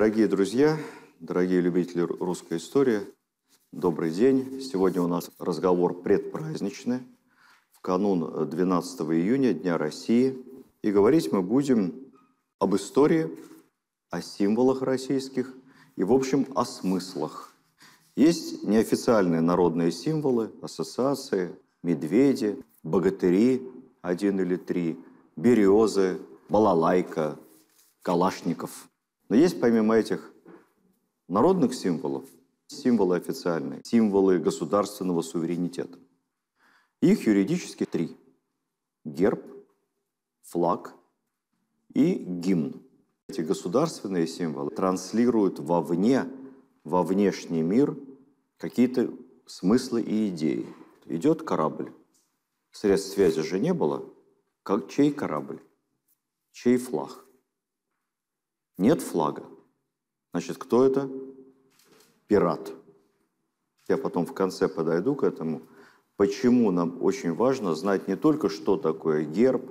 Дорогие друзья, дорогие любители русской истории, добрый день. Сегодня у нас разговор предпраздничный, в канун 12 июня, Дня России. И говорить мы будем об истории, о символах российских и, в общем, о смыслах. Есть неофициальные народные символы, ассоциации, медведи, богатыри, 1 или 3, березы, балалайка, калашников. Но есть помимо этих народных символов, символы официальные, символы государственного суверенитета. Их юридически 3. Герб, флаг и гимн. Эти государственные символы транслируют вовне, во внешний мир какие-то смыслы и идеи. Идет корабль. Средств связи же не было. Чей корабль? Чей флаг? Нет флага. Значит, кто это? Пират. Я потом в конце подойду к этому. Почему нам очень важно знать не только, что такое герб,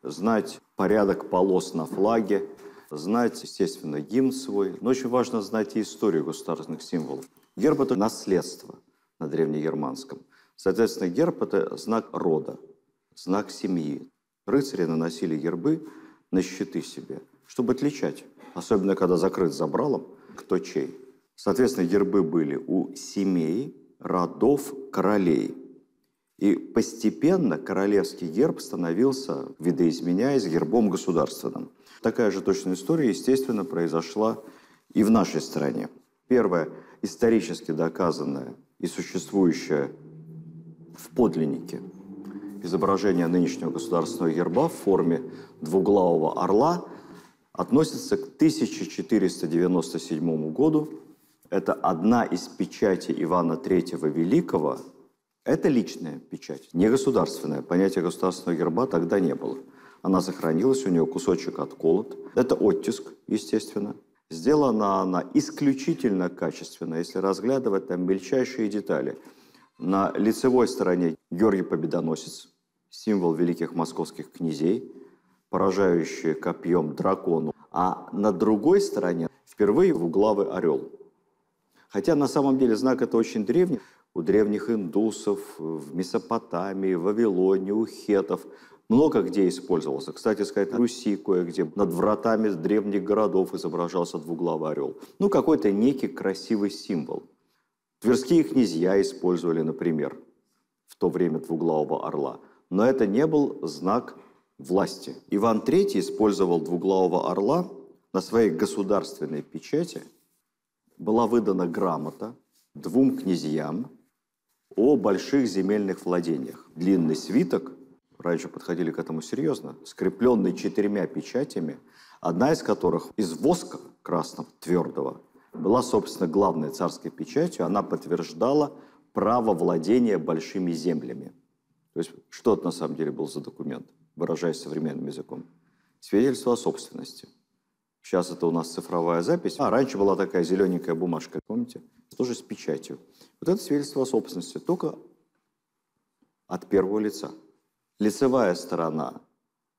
знать порядок полос на флаге, знать, естественно, гимн свой, но очень важно знать и историю государственных символов. Герб – это наследство на древнегерманском. Соответственно, герб – это знак рода, знак семьи. Рыцари наносили гербы на щиты себе, чтобы отличать. Особенно, когда закрыт забралом, кто чей. Соответственно, гербы были у семей, родов, королей. И постепенно королевский герб становился, видоизменяясь, гербом государственным. Такая же точная история, естественно, произошла и в нашей стране. Первое, исторически доказанное и существующее в подлиннике изображение нынешнего государственного герба в форме двуглавого орла относится к 1497 году. Это одна из печатей Ивана III Великого. Это личная печать, не государственная. Понятия государственного герба тогда не было. Она сохранилась, у нее кусочек отколот. Это оттиск, естественно. Сделана она исключительно качественно, если разглядывать там мельчайшие детали. На лицевой стороне Георгий Победоносец, символ великих московских князей, поражающий копьем дракону. А на другой стороне впервые двуглавый орел. Хотя на самом деле знак это очень древний. У древних индусов, в Месопотамии, в Вавилоне, у хетов много где использовался. Кстати сказать, на Руси кое-где над вратами древних городов изображался двуглавый орел. Ну, какой-то некий красивый символ. Тверские князья использовали, например, в то время двуглавого орла. Но это не был знак власти. Иван III использовал двуглавого орла на своей государственной печати. Была выдана грамота 2 князьям о больших земельных владениях. Длинный свиток, раньше подходили к этому серьезно, скрепленный 4 печатями, одна из которых из воска красного, твердого, была, собственно, главной царской печатью. Она подтверждала право владения большими землями. То есть, что это на самом деле был за документ, выражаясь современным языком? Свидетельство о собственности. Сейчас это у нас цифровая запись. А раньше была такая зелененькая бумажка, помните? Тоже с печатью. Вот это свидетельство о собственности, только от первого лица. Лицевая сторона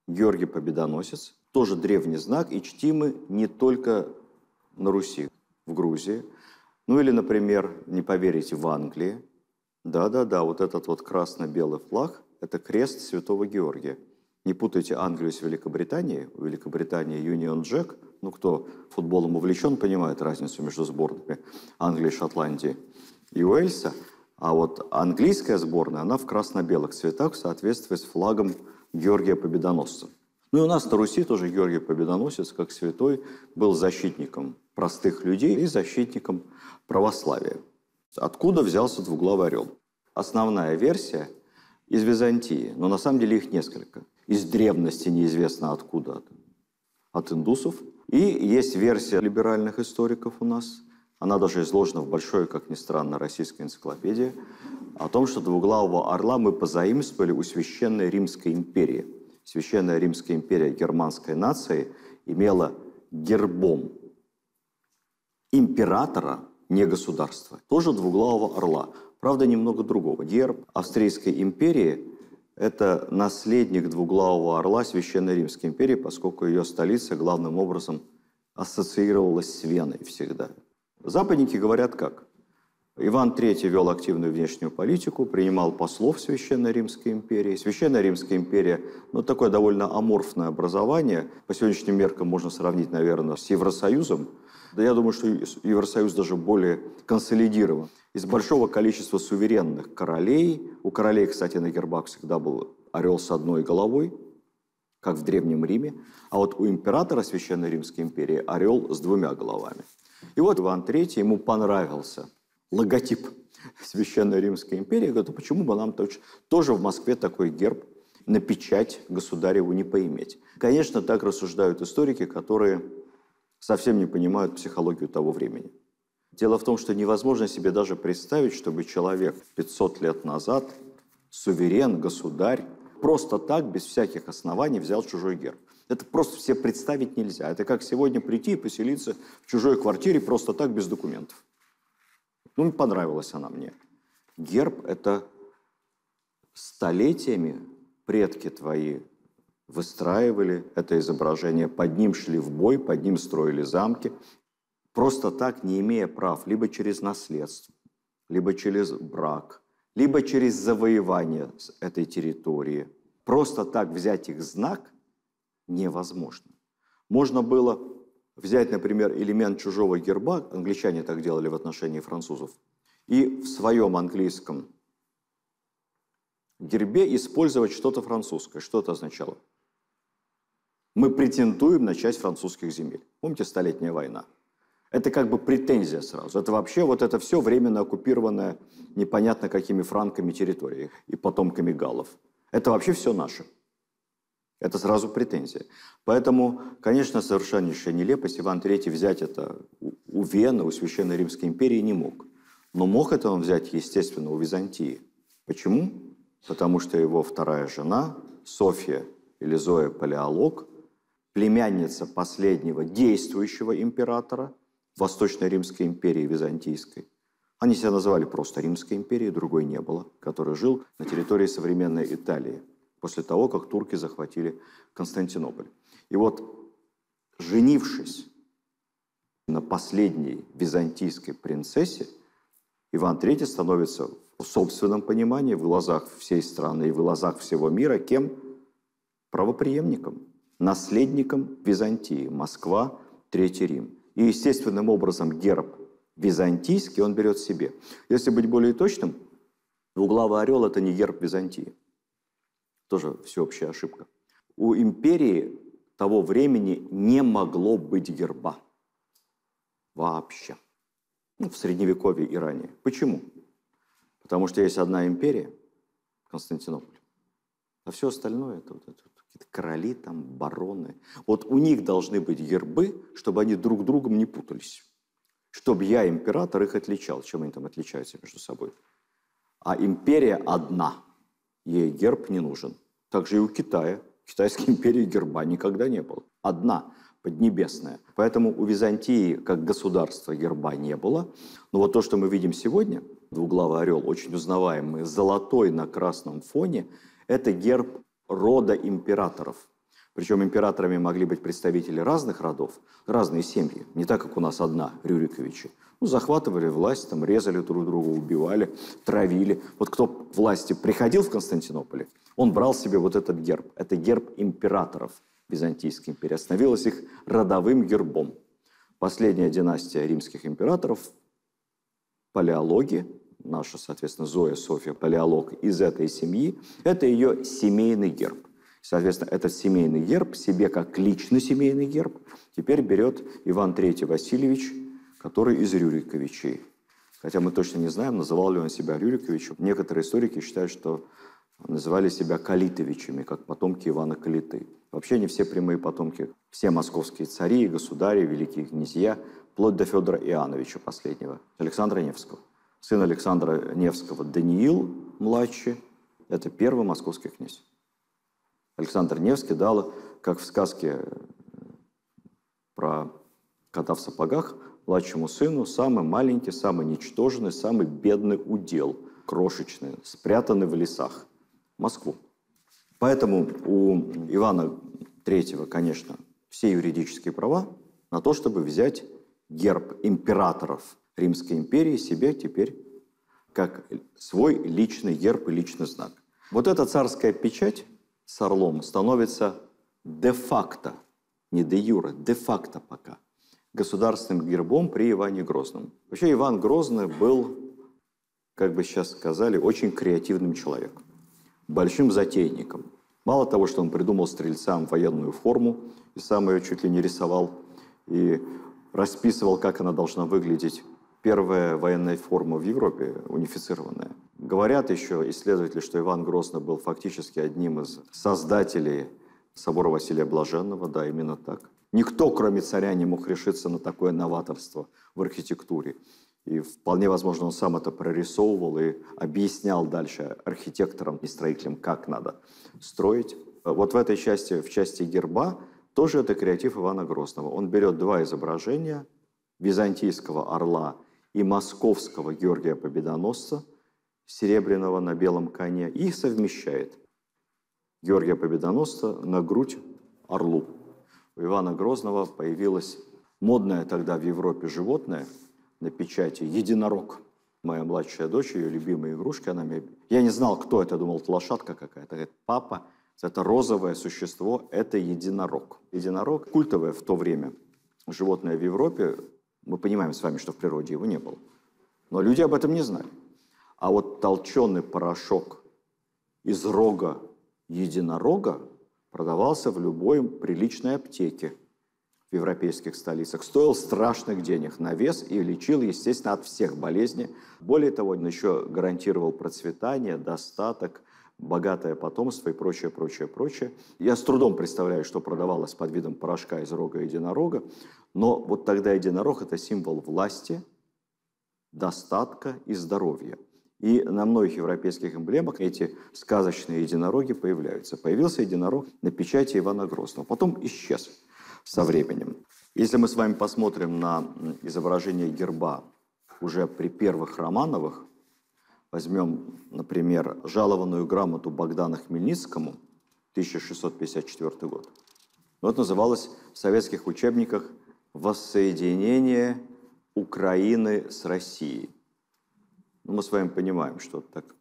Георгий Победоносец, тоже древний знак, и чтимый не только на Руси, в Грузии. Ну или, например, не поверите, в Англии. Да-да-да, вот этот вот красно-белый флаг – это крест Святого Георгия. Не путайте Англию с Великобританией. У Великобритании Union Jack. Ну, кто футболом увлечен, понимает разницу между сборными Англии, Шотландии и Уэльса. А вот английская сборная, она в красно-белых цветах в соответствии с флагом Георгия Победоносца. Ну и у нас на Руси тоже Георгий Победоносец, как святой, был защитником простых людей и защитником православия. Откуда взялся двуглавый орел? Основная версия из Византии, но на самом деле их несколько. Из древности неизвестно откуда, от индусов. И есть версия либеральных историков у нас, она даже изложена в большой, как ни странно, российской энциклопедии, о том, что двуглавого орла мы позаимствовали у Священной Римской империи. Священная Римская империя германской нации имела гербом императора, не государства, тоже двуглавого орла. Правда, немного другого. Герб Австрийской империи – это наследник двуглавого орла Священной Римской империи, поскольку ее столица главным образом ассоциировалось с Веной всегда. Западники говорят как? Иван III вел активную внешнюю политику, принимал послов Священной Римской империи. Священная Римская империя, ну, такое довольно аморфное образование. По сегодняшним меркам можно сравнить, наверное, с Евросоюзом. Да я думаю, что Евросоюз даже более консолидирован. Из большого количества суверенных королей, у королей, кстати, на гербах всегда был орел с одной головой, как в Древнем Риме, а вот у императора Священной Римской империи орел с двумя головами. И вот Иван III, ему понравился логотип Священной Римской империи. Говорит, а почему бы нам тоже в Москве такой герб на печать государеву не поиметь? Конечно, так рассуждают историки, которые совсем не понимают психологию того времени. Дело в том, что невозможно себе даже представить, чтобы человек 500 лет назад, суверен, государь, просто так, без всяких оснований, взял чужой герб. Это просто себе представить нельзя. Это как сегодня прийти и поселиться в чужой квартире просто так, без документов. Ну, понравилась она мне. Герб – это столетиями предки твои выстраивали это изображение, под ним шли в бой, под ним строили замки. Просто так, не имея прав, либо через наследство, либо через брак, либо через завоевание этой территории. Просто так взять их знак невозможно. Можно было взять, например, элемент чужого герба, англичане так делали в отношении французов, и в своем английском гербе использовать что-то французское. Что это означало? Мы претендуем на часть французских земель. Помните, Столетняя война? Это как бы претензия сразу. Это вообще вот это все временно оккупированная непонятно какими франками территория и потомками галлов. Это вообще все наше. Это сразу претензия. Поэтому, конечно, совершеннейшая нелепость. Иван III взять это у Вены, у Священной Римской империи не мог. Но мог это он взять, естественно, у Византии. Почему? Потому что его вторая жена, Софья или Зоя Палеолог, племянница последнего действующего императора Восточной Римской империи Византийской. Они себя называли просто Римской империей, другой не было, который жил на территории современной Италии после того, как турки захватили Константинополь. И вот, женившись на последней византийской принцессе, Иван III становится в собственном понимании, в глазах всей страны и в глазах всего мира, кем? Правопреемником, наследником Византии, Москва, Третий Рим. И естественным образом герб византийский он берет себе. Если быть более точным, двуглавый орел – это не герб Византии. Тоже всеобщая ошибка. У империи того времени не могло быть герба. Вообще. Ну, в Средневековье и ранее. Почему? Потому что есть одна империя, Константинополь. А все остальное – это вот какие-то короли, там, бароны. Вот у них должны быть гербы, чтобы они друг другом не путались. Чтобы я, император, их отличал. Чем они там отличаются между собой? А империя одна. Ей герб не нужен. Также и у Китая. В Китайской империи герба никогда не было. Одна, поднебесная. Поэтому у Византии как государства герба не было. Но вот то, что мы видим сегодня, двуглавый орел, очень узнаваемый, золотой на красном фоне, это герб рода императоров. Причем императорами могли быть представители разных родов, разные семьи. Не так, как у нас одна, Рюриковичи. Ну, захватывали власть, там, резали друг друга, убивали, травили. Вот кто к власти приходил в Константинополе, он брал себе вот этот герб. Это герб императоров Византийской империи. Становилась их родовым гербом. Последняя династия римских императоров, Палеологи, наша, соответственно, Зоя, Софья Палеолог из этой семьи, это ее семейный герб. Соответственно, этот семейный герб себе как личный семейный герб теперь берет Иван III Васильевич, который из Рюриковичей. Хотя мы точно не знаем, называл ли он себя Рюриковичем. Некоторые историки считают, что называли себя Калитовичами, как потомки Ивана Калиты. Вообще не все прямые потомки. Все московские цари, государи, великие князья, вплоть до Федора Иоанновича последнего, Александра Невского. Сын Александра Невского Даниил, младший, это первый московский князь. Александр Невский дал, как в сказке про кота в сапогах, младшему сыну самый маленький, самый ничтожный, самый бедный удел, крошечный, спрятанный в лесах, Москву. Поэтому у Ивана III, конечно, все юридические права на то, чтобы взять герб императоров Римской империи себе теперь как свой личный герб и личный знак. Вот эта царская печать с орлом становится де-факто, не де-юре, де-факто пока, государственным гербом при Иване Грозном. Вообще Иван Грозный был, как бы сейчас сказали, очень креативным человеком, большим затейником. Мало того, что он придумал стрельцам военную форму и сам ее чуть ли не рисовал и расписывал, как она должна выглядеть. Первая военная форма в Европе, унифицированная. Говорят еще исследователи, что Иван Грозный был фактически одним из создателей собора Василия Блаженного. Да, именно так. Никто, кроме царя, не мог решиться на такое новаторство в архитектуре. И вполне возможно, он сам это прорисовывал и объяснял дальше архитекторам и строителям, как надо строить. Вот в этой части, в части герба, тоже это креатив Ивана Грозного. Он берет два изображения византийского орла и московского Георгия Победоносца, серебряного на белом коне, и совмещает Георгия Победоносца на грудь орлу. У Ивана Грозного появилось модное тогда в Европе животное на печати — единорог. Моя младшая дочь, ее любимая игрушка, она мне... Я не знал, кто это, думал, это лошадка какая-то. Говорит: папа, это розовое существо, это единорог. Единорог — культовое в то время животное в Европе. Мы понимаем с вами, что в природе его не было. Но люди об этом не знали. А вот толченый порошок из рога единорога продавался в любой приличной аптеке в европейских столицах. Стоил страшных денег на вес и лечил, естественно, от всех болезней. Более того, он еще гарантировал процветание, достаток, богатое потомство и прочее, прочее, прочее. Я с трудом представляю, что продавалось под видом порошка из рога единорога, но вот тогда единорог – это символ власти, достатка и здоровья. И на многих европейских эмблемах эти сказочные единороги появляются. Появился единорог на печати Ивана Грозного, потом исчез со временем. Если мы с вами посмотрим на изображение герба уже при первых Романовых, возьмем, например, жалованную грамоту Богдана Хмельницкому, 1654 год. Вот называлось в советских учебниках «Воссоединение Украины с Россией». Мы с вами понимаем, что так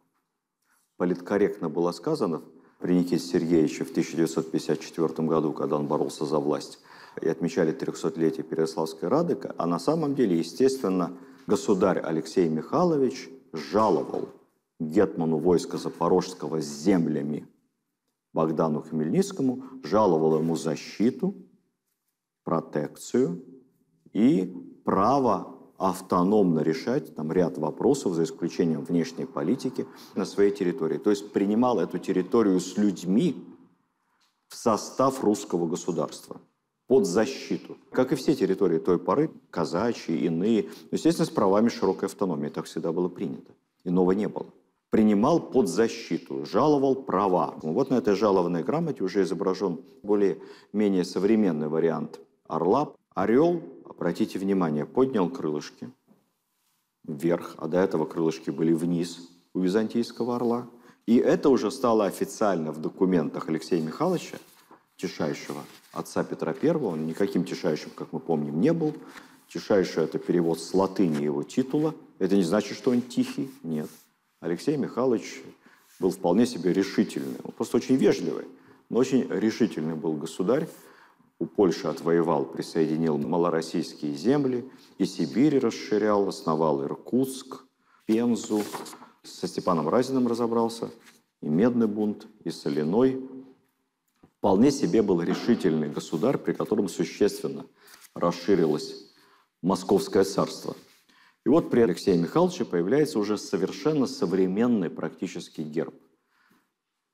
политкорректно было сказано при Никите Сергеевиче в 1954 году, когда он боролся за власть, и отмечали 300-летие Переяславской Рады, а на самом деле, естественно, государь Алексей Михайлович жаловал гетману войска Запорожского с землями Богдану Хмельницкому, жаловал ему защиту, протекцию и право автономно решать там ряд вопросов, за исключением внешней политики, на своей территории. То есть принимал эту территорию с людьми в состав русского государства, под защиту. Как и все территории той поры, казачьи, иные, естественно, с правами широкой автономии. Так всегда было принято. Иного не было. Принимал под защиту, жаловал права. Вот на этой жалованной грамоте уже изображен более-менее современный вариант орла. Орел, обратите внимание, поднял крылышки вверх, а до этого крылышки были вниз у византийского орла. И это уже стало официально в документах Алексея Михайловича, Тишайшего, отца Петра I. Он никаким Тишайшим, как мы помним, не был. Тишайший – это перевод с латыни его титула. Это не значит, что он тихий, нет. Алексей Михайлович был вполне себе решительный. Он просто очень вежливый, но очень решительный был государь. У Польши отвоевал, присоединил малороссийские земли, и Сибирь расширял, основал Иркутск, Пензу. Со Степаном Разиным разобрался, и Медный бунт, и Соляной. Вполне себе был решительный государь, при котором существенно расширилось Московское царство. И вот при Алексее Михайловиче появляется уже совершенно современный практически герб.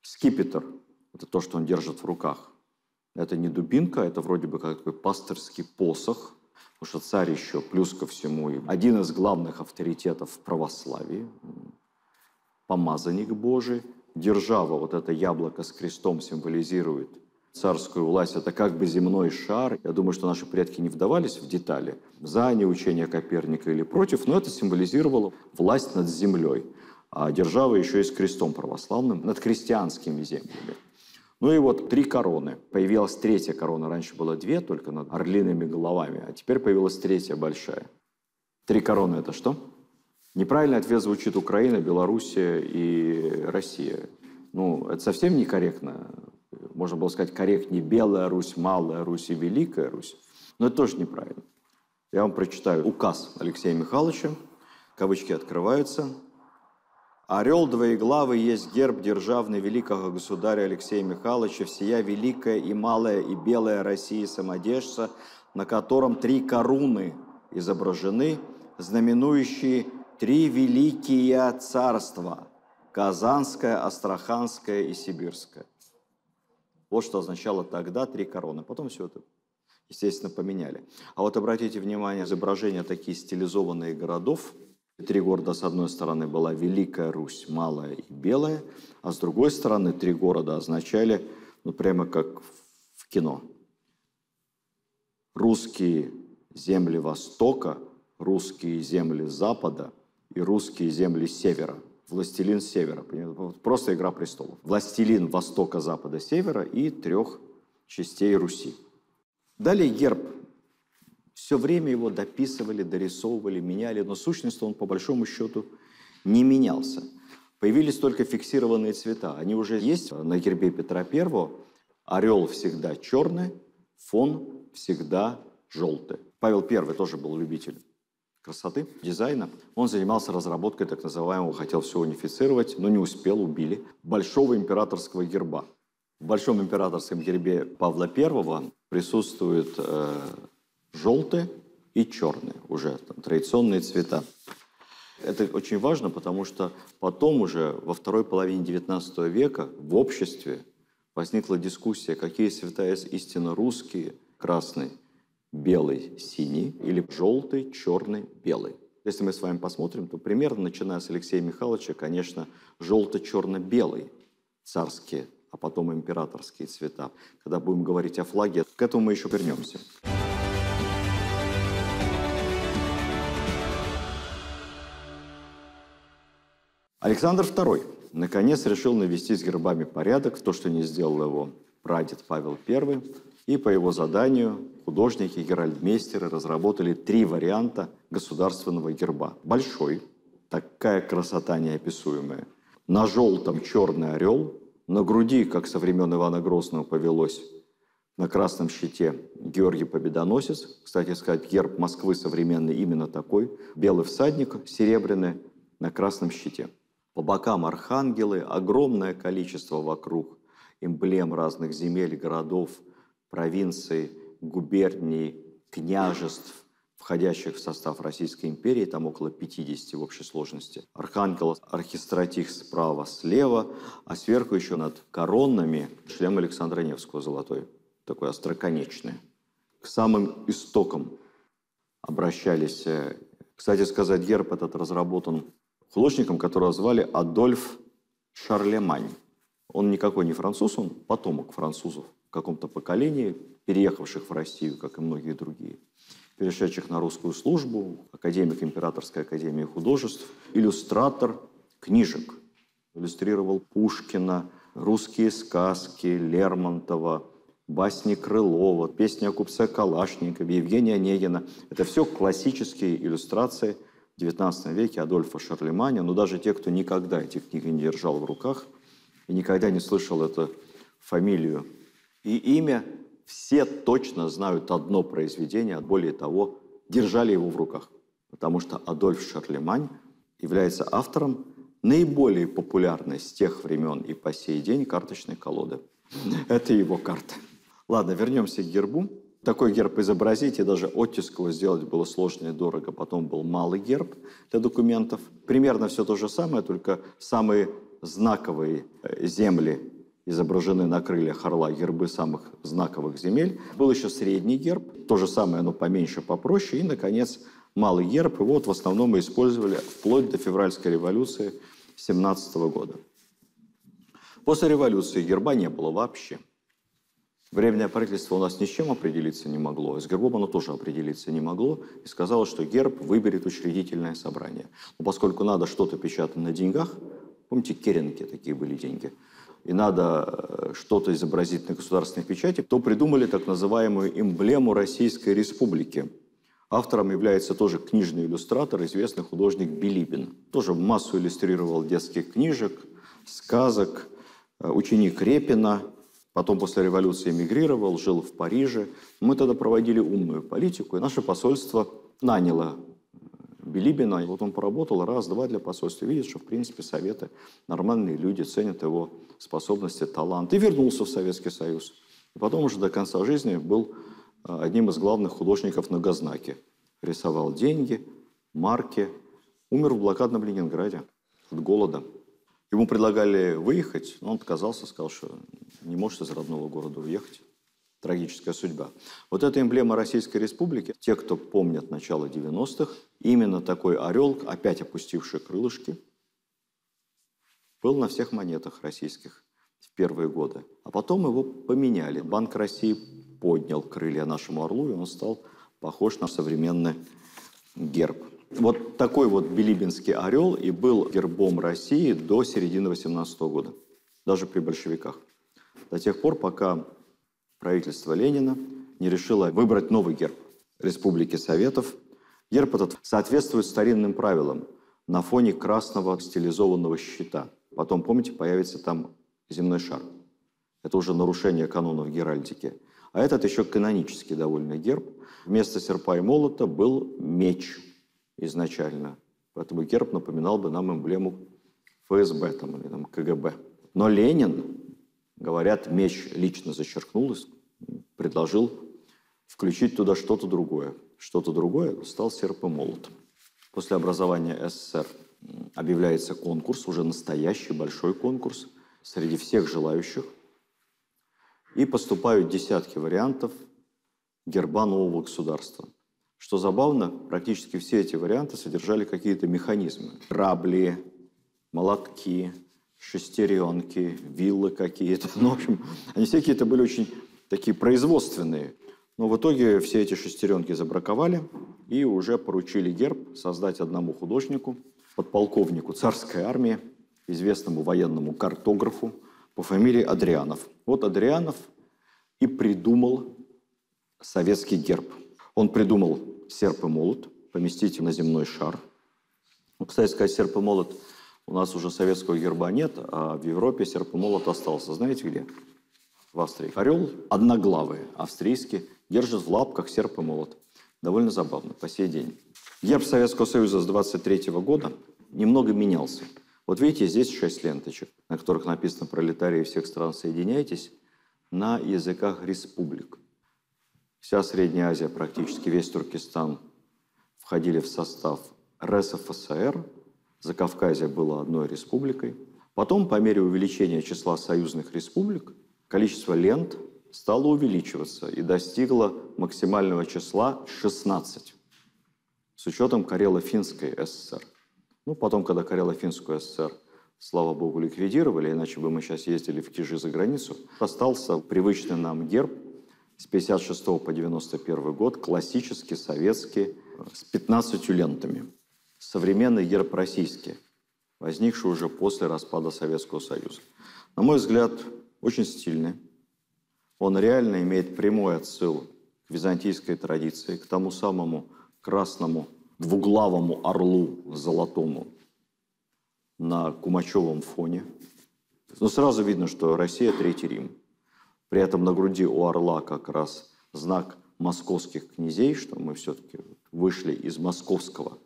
Скипетр – это то, что он держит в руках. Это не дубинка, это вроде бы как такой пастырский посох, потому что царь еще, плюс ко всему, один из главных авторитетов в православии, помазанник Божий. Держава, вот это яблоко с крестом, символизирует царскую власть. Это как бы земной шар. Я думаю, что наши предки не вдавались в детали, за неучение Коперника или против, но это символизировало власть над землей. А держава еще и с крестом православным, над крестьянскими землями. Ну и вот 3 короны. Появилась 3-я корона. Раньше было 2, только над орлиными головами. А теперь появилась 3-я большая. 3 короны – это что? Неправильный ответ звучит Украина, Белоруссия и Россия. Ну, это совсем некорректно. Можно было сказать корректнее Белая Русь, Малая Русь и Великая Русь. Но это тоже неправильно. Я вам прочитаю указ Алексея Михайловича. Кавычки открываются. «Орел двоеглавый есть герб державный великого государя Алексея Михайловича, всея великая и малая и белая России самодержца, на котором 3 короны изображены, знаменующие 3 великие царства – Казанское, Астраханское и Сибирское». Вот что означало тогда 3 короны. Потом все это, естественно, поменяли. А вот обратите внимание, изображения такие стилизованные городов. 3 города, с одной стороны, была Великая Русь, Малая и Белая, а с другой стороны 3 города означали, ну, прямо как в кино. Русские земли Востока, русские земли Запада и русские земли Севера. Властелин Севера. Просто «Игра престолов». Властелин Востока, Запада, Севера и 3 частей Руси. Далее герб. Все время его дописывали, дорисовывали, меняли, но сущность он по большому счету не менялся. Появились только фиксированные цвета. Они уже есть на гербе Петра I. Орел всегда черный, фон всегда желтый. Павел I тоже был любитель красоты, дизайна. Он занимался разработкой так называемого, хотел все унифицировать, но не успел, убили, большого императорского герба. В большом императорском гербе Павла I присутствует желтые и черные, уже там, традиционные цвета. Это очень важно, потому что потом уже во второй половине XIX века в обществе возникла дискуссия, какие цвета истинно русские: красный, белый, синий или желтый, черный, белый. Если мы с вами посмотрим, то примерно, начиная с Алексея Михайловича, конечно, желто-черно-белый царские, а потом императорские цвета. Когда будем говорить о флаге, к этому мы еще вернемся. Александр II наконец решил навести с гербами порядок, то, что не сделал его прадед Павел I. И по его заданию художники, геральдмейстеры разработали 3 варианта государственного герба. Большой, такая красота неописуемая. На желтом черный орел, на груди, как со времен Ивана Грозного повелось, на красном щите Георгий Победоносец. Кстати сказать, герб Москвы современный именно такой. Белый всадник серебряный на красном щите. По бокам архангелы, огромное количество вокруг эмблем разных земель, городов, провинций, губерний, княжеств, входящих в состав Российской империи, там около 50 в общей сложности. Архангел, архистратих справа, слева, а сверху еще над коронами шлем Александра Невского золотой, такой остроконечный. К самым истокам обращались. Кстати сказать, герб этот разработан художником, которого звали Адольф Шарлемань. Он никакой не француз, он потомок французов в каком-то поколении, переехавших в Россию, как и многие другие, перешедших на русскую службу, академик Императорской академии художеств, иллюстратор книжек. Иллюстрировал Пушкина, русские сказки Лермонтова, басни Крылова, песни о купце Калашникове, Евгения Онегина. Это все классические иллюстрации в XIX веке Адольфа Шарлеманя. Но даже те, кто никогда эти книги не держал в руках и никогда не слышал эту фамилию и имя, все точно знают одно произведение, более того, держали его в руках. Потому что Адольф Шарлемань является автором наиболее популярной с тех времен и по сей день карточной колоды. Это его карта. Ладно, вернемся к гербу. Такой герб изобразить и даже оттиск его сделать было сложно и дорого. Потом был малый герб для документов. Примерно все то же самое, только самые знаковые земли изображены на крыльях орла, гербы самых знаковых земель. Был еще средний герб, то же самое, но поменьше, попроще. И, наконец, малый герб. И вот в основном мы использовали вплоть до февральской революции 17 года. После революции герба не было вообще. Временное правительство у нас ни с чем определиться не могло, и с гербом оно тоже определиться не могло, и сказало, что герб выберет учредительное собрание. Но поскольку надо что-то печатать на деньгах, помните, керенки такие были деньги, и надо что-то изобразить на государственной печати, то придумали так называемую эмблему Российской Республики. Автором является тоже книжный иллюстратор, известный художник Билибин. Тоже массу иллюстрировал детских книжек, сказок, ученик Репина. Потом после революции эмигрировал, жил в Париже. Мы тогда проводили умную политику, и наше посольство наняло Билибина. И вот он поработал раз-два для посольства. Видит, что, в принципе, Советы нормальные люди, ценят его способности, талант. И вернулся в Советский Союз. И потом уже до конца жизни был одним из главных художников на Газнаке. Рисовал деньги, марки. Умер в блокадном Ленинграде от голода. Ему предлагали выехать, но он отказался, сказал, что не может из родного города уехать. Трагическая судьба. Вот эта эмблема Российской Республики, те, кто помнят начало 90-х, именно такой орел, опять опустивший крылышки, был на всех монетах российских в первые годы. А потом его поменяли. Банк России поднял крылья нашему орлу, и он стал похож на современный герб. Вот такой вот билибинский орел и был гербом России до середины 18 года, даже при большевиках. До тех пор, пока правительство Ленина не решило выбрать новый герб Республики Советов. Герб этот соответствует старинным правилам на фоне красного стилизованного щита. Потом, помните, появится там земной шар. Это уже нарушение канонов геральдики. А этот еще канонический довольно герб. Вместо серпа и молота был меч изначально. Поэтому герб напоминал бы нам эмблему ФСБ там, или там, КГБ. Но Ленин, говорят, меч лично зачеркнул, предложил включить туда что-то другое. Что-то другое стал серп и молот. После образования СССР объявляется конкурс, уже настоящий большой конкурс, среди всех желающих. И поступают десятки вариантов герба нового государства. Что забавно, практически все эти варианты содержали какие-то механизмы. Грабли, молотки, шестеренки, виллы какие-то. Ну, в общем, они все какие-то были очень такие производственные. Но в итоге все эти шестеренки забраковали и уже поручили герб создать одному художнику, подполковнику царской армии, известному военному картографу по фамилии Адрианов. Вот Адрианов и придумал советский герб. Он придумал серп и молот, поместить на земной шар. Ну, кстати сказать, серп и молот у нас уже советского герба нет, а в Европе серп и молот остался. Знаете где? В Австрии. Орел одноглавый, австрийский, держит в лапках серп и молот. Довольно забавно по сей день. Герб Советского Союза с 23 года немного менялся. Вот видите, здесь 6 ленточек, на которых написано «Пролетарии всех стран, соединяйтесь», на языках республик. Вся Средняя Азия, практически весь Туркестан входили в состав РСФСР. Закавказье было одной республикой. Потом, по мере увеличения числа союзных республик, количество лент стало увеличиваться и достигло максимального числа 16, с учетом Карело-Финской ССР. Ну, потом, когда Карело-Финскую ССР, слава богу, ликвидировали, иначе бы мы сейчас ездили в Кижи за границу, остался привычный нам герб с 56 по 91 год, классический, советский, с 15 лентами. Современный герб российский, возникший уже после распада Советского Союза. На мой взгляд, очень стильный. Он реально имеет прямой отсыл к византийской традиции, к тому самому красному двуглавому орлу золотому на кумачевом фоне. Но сразу видно, что Россия – Третий Рим. При этом на груди у орла как раз знак московских князей, что мы все-таки вышли из московского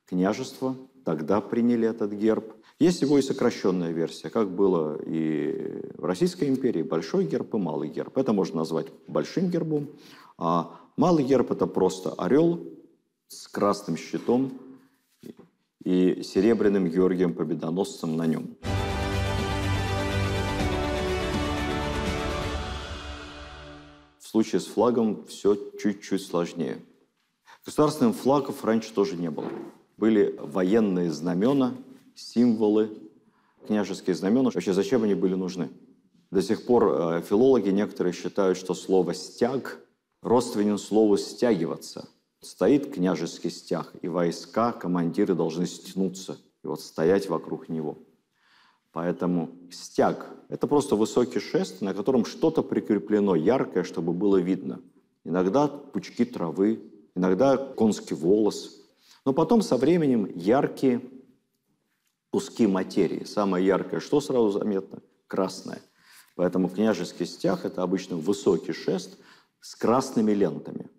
княжества, тогда приняли этот герб. Есть его и сокращенная версия, как было и в Российской империи, большой герб и малый герб. Это можно назвать большим гербом, а малый герб – это просто орел с красным щитом и серебряным Георгием Победоносцем на нем. В случае с флагом все чуть-чуть сложнее. Государственных флагов раньше тоже не было. Были военные знамена, символы, княжеские знамена. Вообще, зачем они были нужны? До сих пор филологи некоторые считают, что слово «стяг» родственен слову «стягиваться». Стоит княжеский стяг, и войска, командиры должны стянуться и вот стоять вокруг него. Поэтому стяг – это просто высокий шест, на котором что-то прикреплено яркое, чтобы было видно. Иногда пучки травы, иногда конский волос. Но потом со временем яркие куски материи. Самое яркое, что сразу заметно? Красное. Поэтому княжеский стяг – это обычно высокий шест с красными лентами.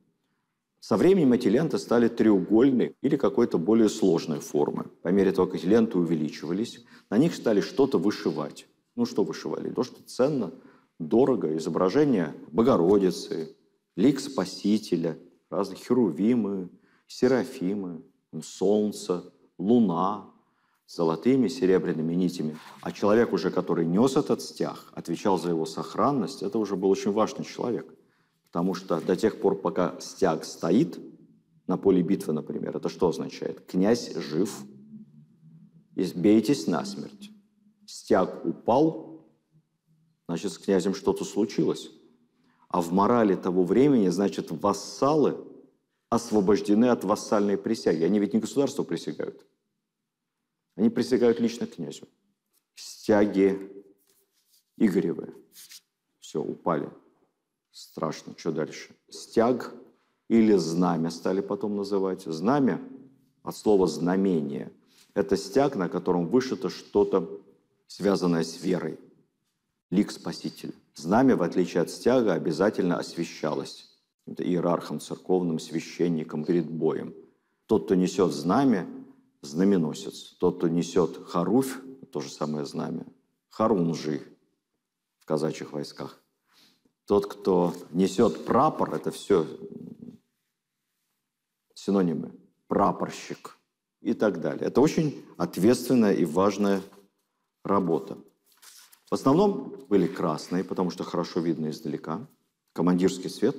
Со временем эти ленты стали треугольной или какой-то более сложной формы. По мере того, как эти ленты увеличивались, на них стали что-то вышивать. Ну, что вышивали? То, что ценно, дорого. Изображение Богородицы, лик Спасителя, разные херувимы, серафимы, солнце, луна с золотыми, серебряными нитями. А человек уже, который нес этот стяг, отвечал за его сохранность, это уже был очень важный человек. Потому что до тех пор, пока стяг стоит на поле битвы, например, это что означает? Князь жив, избейтесь насмерть. Стяг упал, значит, с князем что-то случилось. А в морали того времени, значит, вассалы освобождены от вассальной присяги. Они ведь не государству присягают. Они присягают лично князю. Стяги Игоревы. Все, упали. Страшно. Что дальше? Стяг или знамя стали потом называть. Знамя от слова «знамение». Это стяг, на котором вышито что-то, связанное с верой. Лик Спасителя. Знамя, в отличие от стяга, обязательно освящалось. Это иерархом, церковным, священником перед боем. Тот, кто несет знамя, знаменосец. Тот, кто несет харуфь, то же самое знамя. Харунжи в казачьих войсках. Тот, кто несет прапор, это все синонимы. Прапорщик и так далее. Это очень ответственная и важная работа. В основном были красные, потому что хорошо видно издалека. Командирский цвет.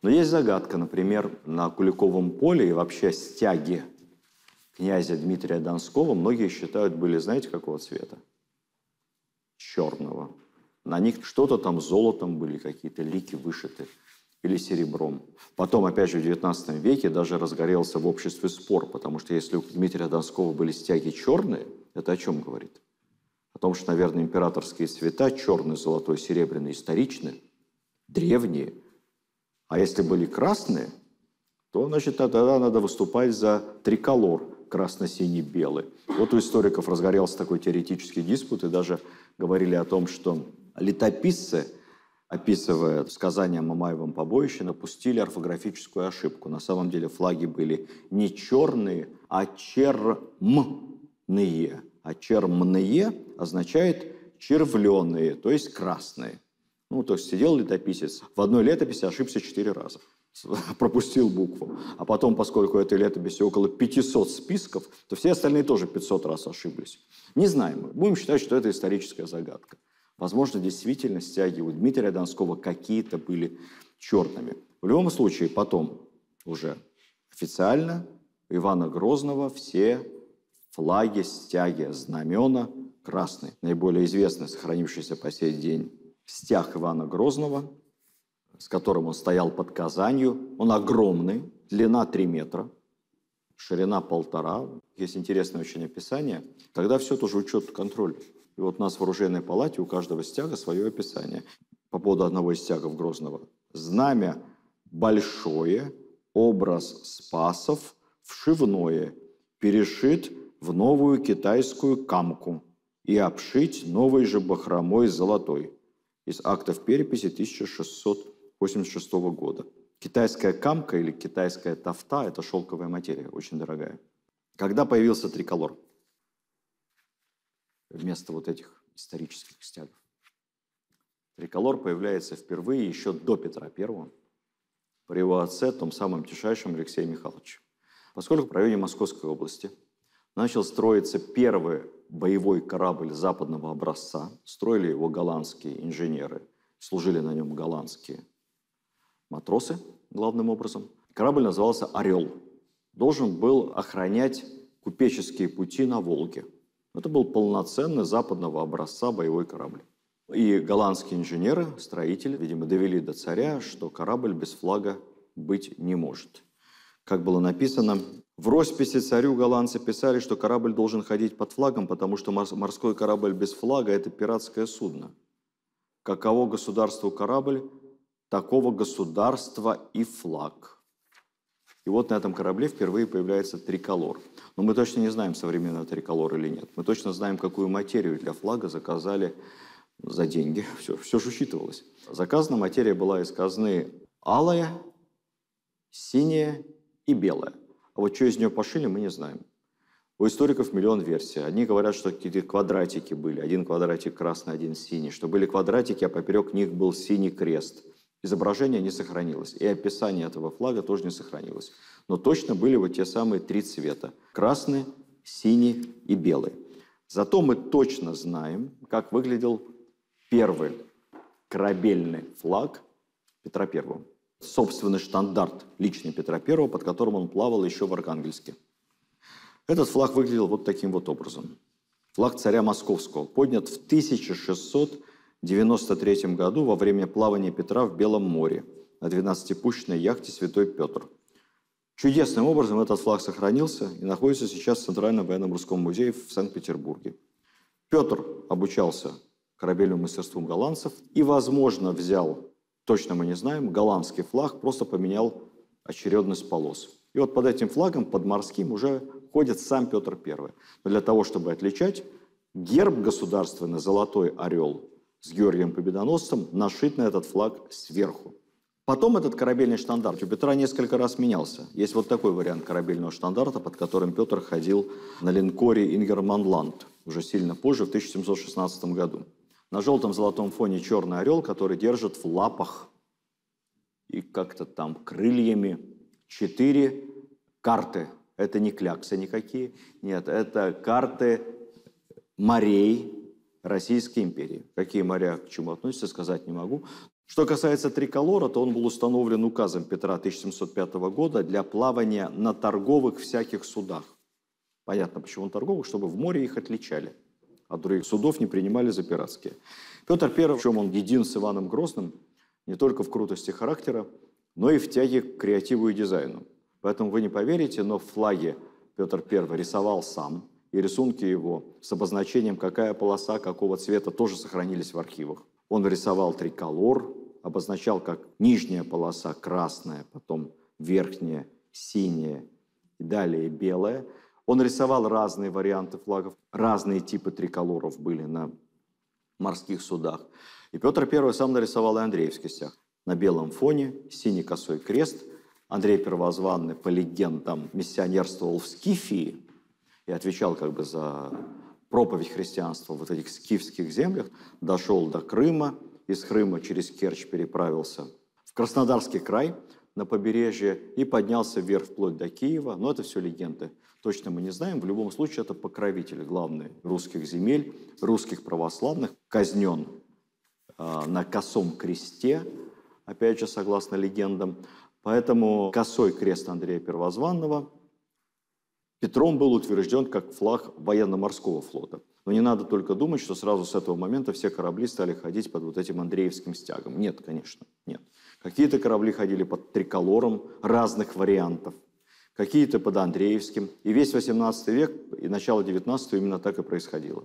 Но есть загадка. Например, на Куликовом поле и вообще стяги князя Дмитрия Донского многие считают были, знаете, какого цвета? Черного. На них что-то там золотом были, какие-то лики вышиты, или серебром. Потом, опять же, в XIX веке даже разгорелся в обществе спор, потому что если у Дмитрия Донского были стяги черные, это о чем говорит? О том, что, наверное, императорские цвета, черный, золотой, серебряный, историчны, древние. А если были красные, то, значит, тогда надо выступать за триколор красно-синий-белый. Вот у историков разгорелся такой теоретический диспут, и даже говорили о том, что летописцы, описывая сказания о Мамаевом побоище, допустили орфографическую ошибку. На самом деле флаги были не черные, а чермные. А чермные означает червленые, то есть красные. Ну, то есть сидел летописец, в одной летописи ошибся 4 раза. Пропустил букву. А потом, поскольку этой летописи около 500 списков, то все остальные тоже 500 раз ошиблись. Не знаем. Будем считать, что это историческая загадка. Возможно, действительно, стяги у Дмитрия Донского какие-то были черными. В любом случае, потом уже официально у Ивана Грозного все флаги, стяги, знамена красные. Наиболее известный, сохранившийся по сей день, стяг Ивана Грозного, с которым он стоял под Казанью. Он огромный, длина 3 метра, ширина 1,5. Есть интересное очень описание. Тогда все тоже учет, контроль. И вот у нас в оружейной палате у каждого стяга свое описание. По поводу одного из стягов Грозного. Знамя большое, образ спасов, вшивное, перешит в новую китайскую камку и обшить новой же бахромой золотой. Из актов переписи 1686 года. Китайская камка или китайская тафта – это шелковая материя, очень дорогая. Когда появился триколор? Вместо вот этих исторических стягов. Триколор появляется впервые еще до Петра I, при его отце, том самом Тишайшем Алексее Михайловиче. Поскольку в районе Московской области начал строиться первый боевой корабль западного образца, строили его голландские инженеры, служили на нем голландские матросы, главным образом. Корабль назывался «Орел». Должен был охранять купеческие пути на Волге. Это был полноценный западного образца боевой корабль. И голландские инженеры, строители, видимо, довели до царя, что корабль без флага быть не может. Как было написано В росписи царю голландцы писали, что корабль должен ходить под флагом, потому что морской корабль без флага – это пиратское судно. Каково государству корабль, такого государства и флаг. И вот на этом корабле впервые появляется триколор. Но мы точно не знаем, современный триколор или нет. Мы точно знаем, какую материю для флага заказали за деньги. Все же учитывалось. Заказана материя была из казны алая, синяя и белая. А вот что из нее пошили, мы не знаем. У историков миллион версий. Одни говорят, что какие-то квадратики были. Один квадратик красный, один синий. Что были квадратики, а поперек них был синий крест. Изображение не сохранилось. И описание этого флага тоже не сохранилось. Но точно были вот те самые три цвета. Красный, синий и белый. Зато мы точно знаем, как выглядел первый корабельный флаг Петра I. Собственный штандарт личный Петра I, под которым он плавал еще в Архангельске. Этот флаг выглядел вот таким вот образом. Флаг царя Московского, поднят в 1693 году во время плавания Петра в Белом море на 12-пушечной яхте «Святой Петр». Чудесным образом этот флаг сохранился и находится сейчас в Центральном военно-морском музее в Санкт-Петербурге. Петр обучался корабельному мастерству голландцев и, возможно, взял, точно мы не знаем, голландский флаг, просто поменял очередность полос. И вот под этим флагом, под морским, уже ходит сам Петр I. Но для того, чтобы отличать, герб государственный, золотой орел с Георгием Победоносцем, нашит на этот флаг сверху. Потом этот корабельный штандарт у Петра несколько раз менялся. Есть вот такой вариант корабельного штандарта, под которым Петр ходил на линкоре «Ингерманланд», уже сильно позже, в 1716 году. На желтом золотом фоне черный орел, который держит в лапах и как-то там крыльями 4 карты. Это не кляксы никакие. Нет, это карты морей Российской империи. Какие моря к чему относятся, сказать не могу. Что касается триколора, то он был установлен указом Петра 1705 года для плавания на торговых всяких судах. Понятно, почему он торговых, чтобы в море их отличали. А других судов не принимали за пиратские. Петр I, в чем он един с Иваном Грозным, не только в крутости характера, но и в тяге к креативу и дизайну. Поэтому вы не поверите, но в флаге Петр I рисовал сам, и рисунки его с обозначением, какая полоса, какого цвета, тоже сохранились в архивах. Он рисовал триколор, обозначал как нижняя полоса красная, потом верхняя синяя и далее белая. Он рисовал разные варианты флагов, разные типы триколоров были на морских судах. И Петр I сам нарисовал и Андреевский стяг. На белом фоне синий косой крест. Андрей Первозванный, по легендам, миссионерствовал в Скифии и отвечал как бы за проповедь христианства в этих скифских землях. Дошел до Крыма, из Крыма через Керчь переправился в Краснодарский край на побережье и поднялся вверх вплоть до Киева. Но это все легенды. Точно мы не знаем. В любом случае это покровитель главный русских земель, русских православных, казнен на косом кресте, опять же, согласно легендам. Поэтому косой крест Андрея Первозванного Петром был утвержден как флаг военно-морского флота. Но не надо только думать, что сразу с этого момента все корабли стали ходить под вот этим Андреевским стягом. Нет, конечно, нет. Какие-то корабли ходили под триколором разных вариантов, какие-то под Андреевским. И весь 18 век и начало 19 именно так и происходило.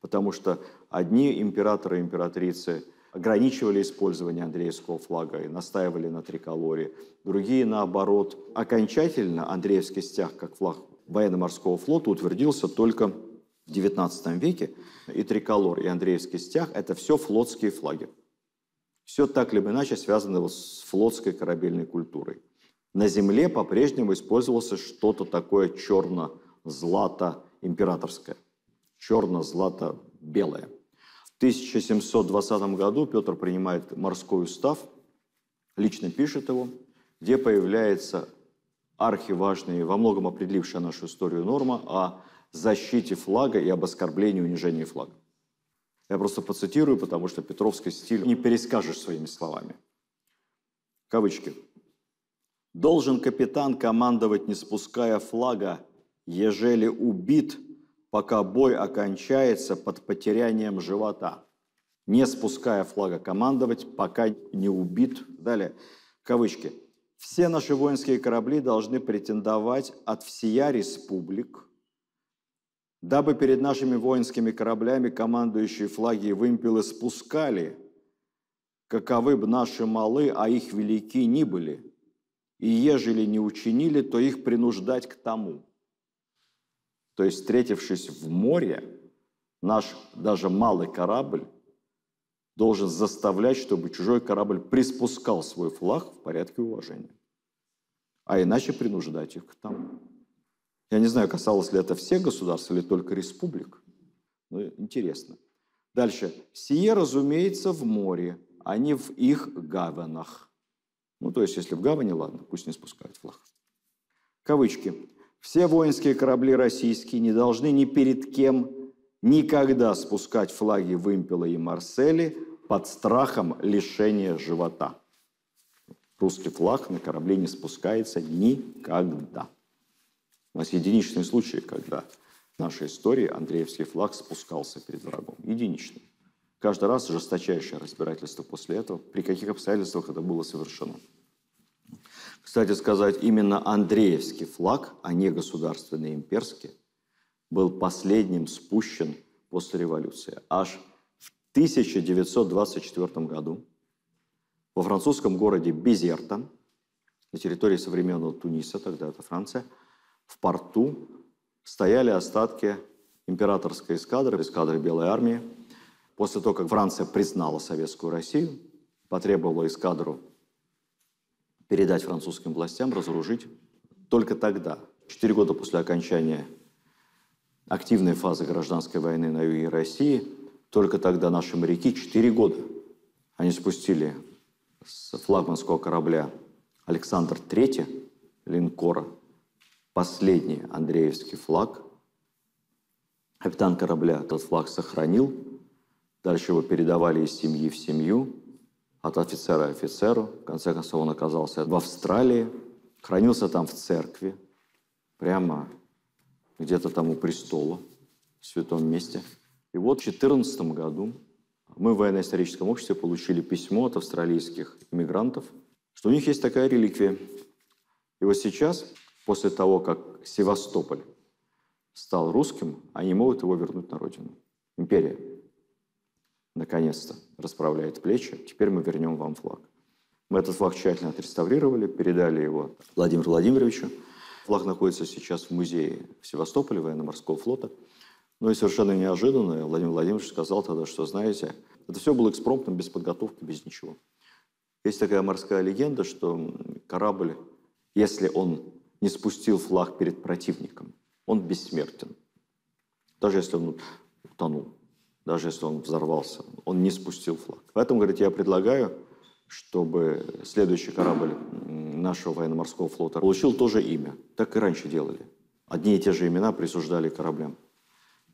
Потому что одни императоры и императрицы ограничивали использование Андреевского флага и настаивали на триколоре. Другие, наоборот, окончательно Андреевский стяг как флаг военно-морского флота утвердился только в XIX веке. И триколор, и Андреевский стяг – это все флотские флаги. Все так или иначе связано с флотской корабельной культурой. На земле по-прежнему использовалось что-то такое черно-злато-императорское, черно-злато-белое. В 1720 году Петр принимает морской устав, лично пишет его, где появляется архиважная, во многом определившая нашу историю норма о защите флага и об оскорблении и унижении флага. Я просто процитирую, потому что петровский стиль не перескажешь своими словами. Кавычки. «Должен капитан командовать, не спуская флага, ежели убит, пока бой окончается под потерянием живота. Не спуская флага командовать, пока не убит». Далее, кавычки. Все наши воинские корабли должны претендовать от всея республик, дабы перед нашими воинскими кораблями командующие флаги и вымпелы спускали, каковы б наши малы, а их велики ни были, и ежели не учинили, то их принуждать к тому. То есть, встретившись в море, наш даже малый корабль должен заставлять, чтобы чужой корабль приспускал свой флаг в порядке уважения. А иначе принуждать их к тому. Я не знаю, касалось ли это всех государств или только республик. Но интересно. Дальше. Сие, разумеется, в море, а не в их гаванах. Ну, то есть, если в гавани, ладно, пусть не спускают флаг. Кавычки. Все воинские корабли российские не должны ни перед кем никогда спускать флаги вымпела и Марсели под страхом лишения живота. Русский флаг на корабле не спускается никогда. У нас единичные случаи, когда в нашей истории Андреевский флаг спускался перед врагом. Единичный. Каждый раз жесточайшее разбирательство после этого, при каких обстоятельствах это было совершено. Кстати сказать, именно Андреевский флаг, а не государственный имперский, был последним спущен после революции. Аж в 1924 году во французском городе Безерта, на территории современного Туниса, тогда это Франция, в порту стояли остатки императорской эскадры Белой армии. После того, как Франция признала Советскую Россию, потребовала эскадру передать французским властям, разоружить. Только тогда, 4 года после окончания активной фазы гражданской войны на юге России, только тогда наши моряки 4 года они спустили с флагманского корабля Александр III, линкора, последний Андреевский флаг. Капитан корабля этот флаг сохранил. Дальше его передавали из семьи в семью, от офицера к офицеру. В конце концов, он оказался в Австралии, хранился там в церкви, прямо где-то там у престола, в святом месте. И вот в 2014 году мы в военно-историческом обществе получили письмо от австралийских иммигрантов, что у них есть такая реликвия. И вот сейчас, после того, как Севастополь стал русским, они могут его вернуть на родину. Империя наконец-то расправляет плечи. Теперь мы вернем вам флаг. Мы этот флаг тщательно отреставрировали, передали его Владимиру Владимировичу. Флаг находится сейчас в музее в Севастополе военно-морского флота. Ну и совершенно неожиданно Владимир Владимирович сказал тогда, что, знаете, это все было экспромтом, без подготовки, без ничего. Есть такая морская легенда, что корабль, если он не спустил флаг перед противником, он бессмертен. Даже если он утонул, даже если он взорвался, он не спустил флаг. Поэтому, говорит, я предлагаю, чтобы следующий корабль нашего военно-морского флота получил то же имя. Так и раньше делали. Одни и те же имена присуждали кораблям.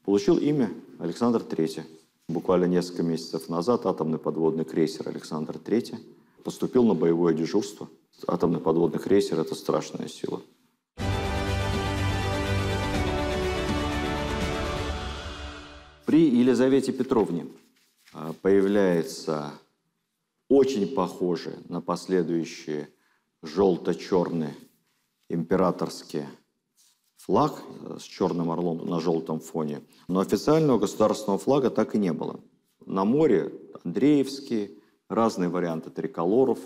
Получил имя Александр III. Буквально несколько месяцев назад атомный подводный крейсер Александр III поступил на боевое дежурство. Атомный подводный крейсер – это страшная сила. При Елизавете Петровне появляется очень похожий на последующие желто-черный императорский флаг с черным орлом на желтом фоне. Но официального государственного флага так и не было. На море Андреевские, разные варианты триколоров.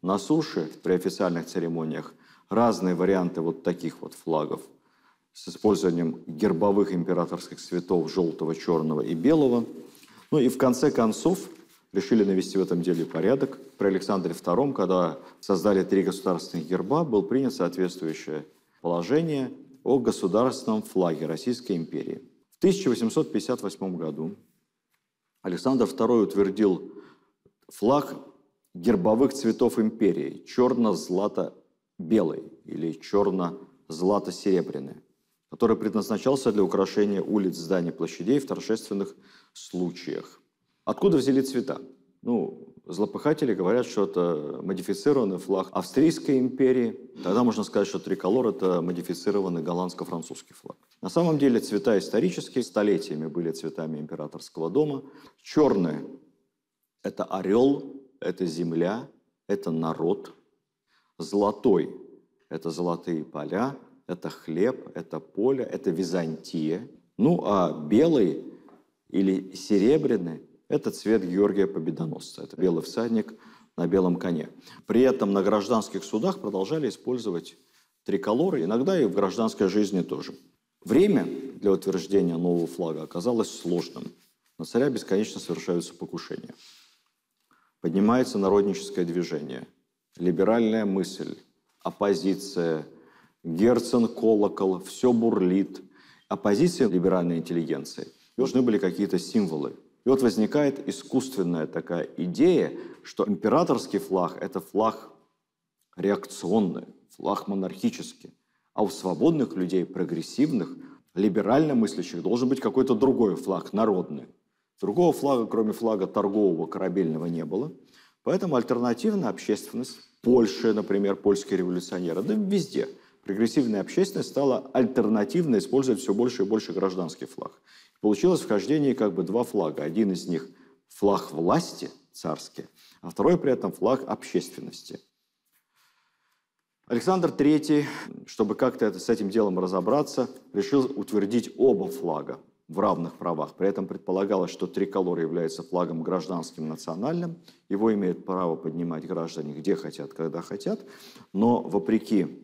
На суше при официальных церемониях разные варианты вот таких вот флагов с использованием гербовых императорских цветов желтого, черного и белого. Ну и в конце концов решили навести в этом деле порядок. При Александре II, когда создали 3 государственных герба, был принят соответствующее положение о государственном флаге Российской империи. В 1858 году Александр II утвердил флаг гербовых цветов империи черно-злато-белый или черно-злато-серебряный, который предназначался для украшения улиц, зданий, площадей в торжественных случаях. Откуда взяли цвета? Ну, злопыхатели говорят, что это модифицированный флаг Австрийской империи. Тогда можно сказать, что триколор – это модифицированный голландско-французский флаг. На самом деле цвета исторические, столетиями были цветами императорского дома. Черные – это орел, это земля, это народ. Золотой – это золотые поля, это хлеб, это поле, это Византия. Ну, а белый или серебряный – это цвет Георгия Победоносца. Это белый всадник на белом коне. При этом на гражданских судах продолжали использовать триколоры, иногда и в гражданской жизни тоже. Время для утверждения нового флага оказалось сложным. На царя бесконечно совершаются покушения. Поднимается народническое движение, либеральная мысль, оппозиция, Герцен, колокол, все бурлит. Оппозиция либеральной интеллигенции. Нужны были какие-то символы. И вот возникает искусственная такая идея, что императорский флаг – это флаг реакционный, флаг монархический. А у свободных людей, прогрессивных, либерально мыслящих должен быть какой-то другой флаг, народный. Другого флага, кроме флага торгового, корабельного, не было. Поэтому альтернативная общественность, Польша, например, польские революционеры, да везде, прогрессивная общественность стала альтернативно использовать все больше и больше гражданский флаг. Получилось в хождении как бы два флага. Один из них флаг власти, царский, а второй при этом флаг общественности. Александр III, чтобы как-то с этим делом разобраться, решил утвердить оба флага в равных правах. При этом предполагалось, что триколор является флагом гражданским, национальным. Его имеют право поднимать граждане где хотят, когда хотят. Но, вопреки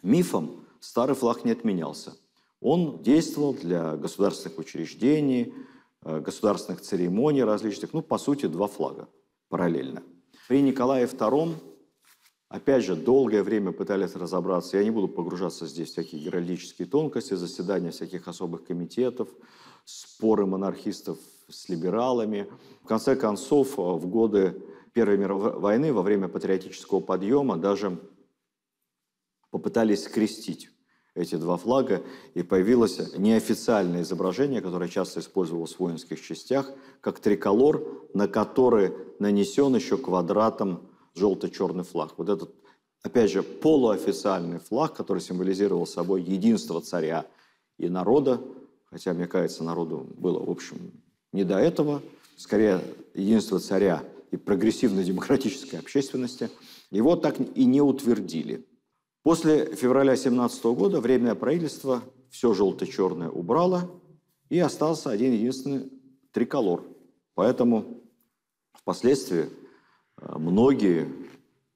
мифам, старый флаг не отменялся. Он действовал для государственных учреждений, государственных церемоний различных. Ну, по сути, два флага параллельно. При Николае II, опять же, долгое время пытались разобраться. Я не буду погружаться здесь в всякие геральдические тонкости, заседания всяких особых комитетов, споры монархистов с либералами. В конце концов, в годы Первой мировой войны, во время патриотического подъема, даже попытались скрестить эти два флага, и появилось неофициальное изображение, которое часто использовалось в воинских частях, как триколор, на который нанесен еще квадратом желто-черный флаг. Вот этот, опять же, полуофициальный флаг, который символизировал собой единство царя и народа, хотя, мне кажется, народу было, в общем, не до этого, скорее, единство царя и прогрессивно-демократической общественности, его так и не утвердили. После февраля 17 года Временное правительство все желто-черное убрало, и остался один единственный триколор. Поэтому впоследствии многие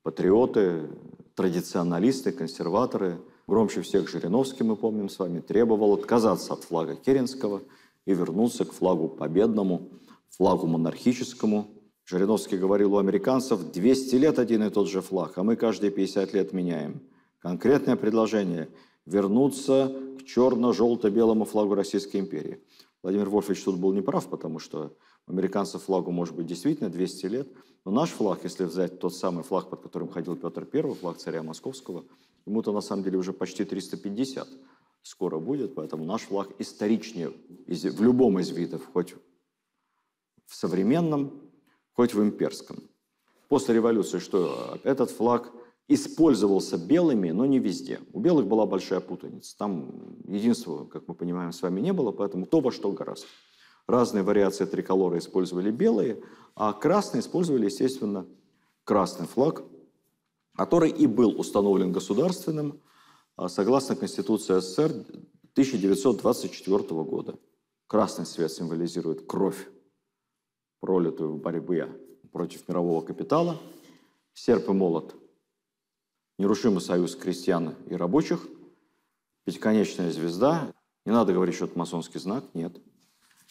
патриоты, традиционалисты, консерваторы, громче всех Жириновский, мы помним с вами, требовал отказаться от флага Керенского и вернуться к флагу победному, флагу монархическому. Жириновский говорил: у американцев 200 лет один и тот же флаг, а мы каждые 50 лет меняем. Конкретное предложение – вернуться к черно-желто-белому флагу Российской империи. Владимир Вольфович тут был неправ, потому что у американцев флагу может быть действительно 200 лет, но наш флаг, если взять тот самый флаг, под которым ходил Петр I, флаг царя Московского, ему-то на самом деле уже почти 350 скоро будет, поэтому наш флаг историчнее в любом из видов, хоть в современном, хоть в имперском. После революции что? Этот флаг использовался белыми, но не везде. У белых была большая путаница. Там единства, как мы понимаем, с вами не было, поэтому кто во что гораздо. Разные вариации триколора использовали белые, а красные использовали, естественно, красный флаг, который и был установлен государственным согласно Конституции СССР 1924 года. Красный цвет символизирует кровь, пролитую в борьбе против мирового капитала. Серп и молот – нерушимый союз крестьян и рабочих. Пятиконечная звезда – не надо говорить, что это масонский знак, нет.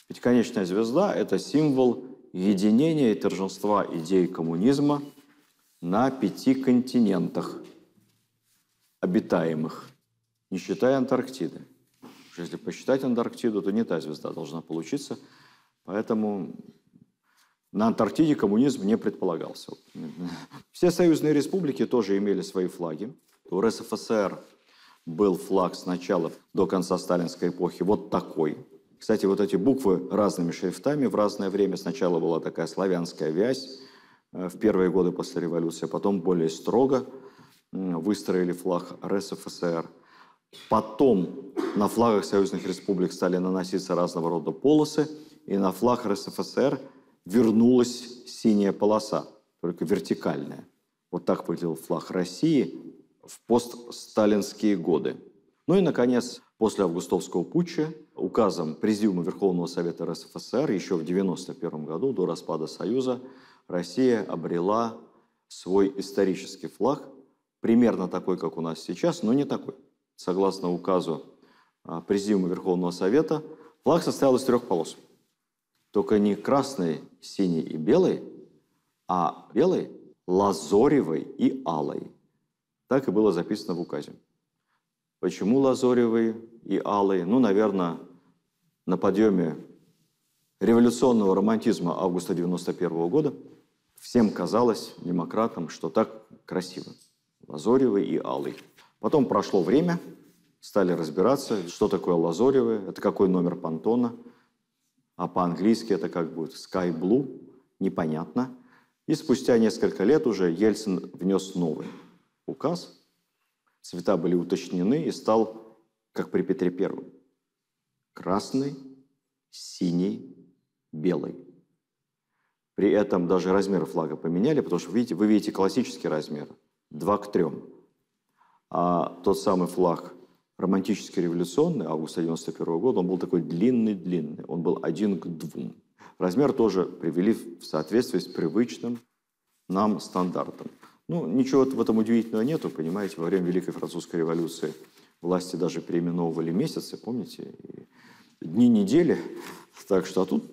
Пятиконечная звезда – это символ единения и торжества идей коммунизма на 5 континентах обитаемых, не считая Антарктиды. Если посчитать Антарктиду, то не та звезда должна получиться, поэтому на Антарктиде коммунизм не предполагался. Все союзные республики тоже имели свои флаги. У РСФСР был флаг с начала до конца сталинской эпохи вот такой. Кстати, вот эти буквы разными шрифтами в разное время. Сначала была такая славянская вязь в первые годы после революции, потом более строго выстроили флаг РСФСР. Потом на флагах союзных республик стали наноситься разного рода полосы, и на флаг РСФСР вернулась синяя полоса, только вертикальная. Вот так выглядел флаг России в постсталинские годы. Ну и, наконец, после августовского путча указом Президиума Верховного Совета РСФСР еще в 1991 году, до распада Союза, Россия обрела свой исторический флаг, примерно такой, как у нас сейчас, но не такой. Согласно указу Президиума Верховного Совета, флаг состоял из 3 полос. Только не красный, синий и белый, а белый, лазоревый и алый. Так и было записано в указе. Почему лазоревый и алый? Ну, наверное, на подъеме революционного романтизма августа 1991 года всем казалось, демократам, что так красиво. Лазоревый и алый. Потом прошло время, стали разбираться, что такое лазоревый, это какой номер понтона, а по-английски это как будет sky blue, непонятно. И спустя несколько лет уже Ельцин внес новый указ. Цвета были уточнены и стал, как при Петре Первом. Красный, синий, белый. При этом даже размеры флага поменяли, потому что вы видите классический размер 2:3. А тот самый флаг романтический революционный августа 1991 года, он был такой длинный-длинный. Он был 1:2. Размер тоже привели в соответствии с привычным нам стандартом. Ну, ничего в этом удивительного нету, понимаете, во время Великой Французской революции власти даже переименовывали месяцы, помните, и дни недели, так что, а тут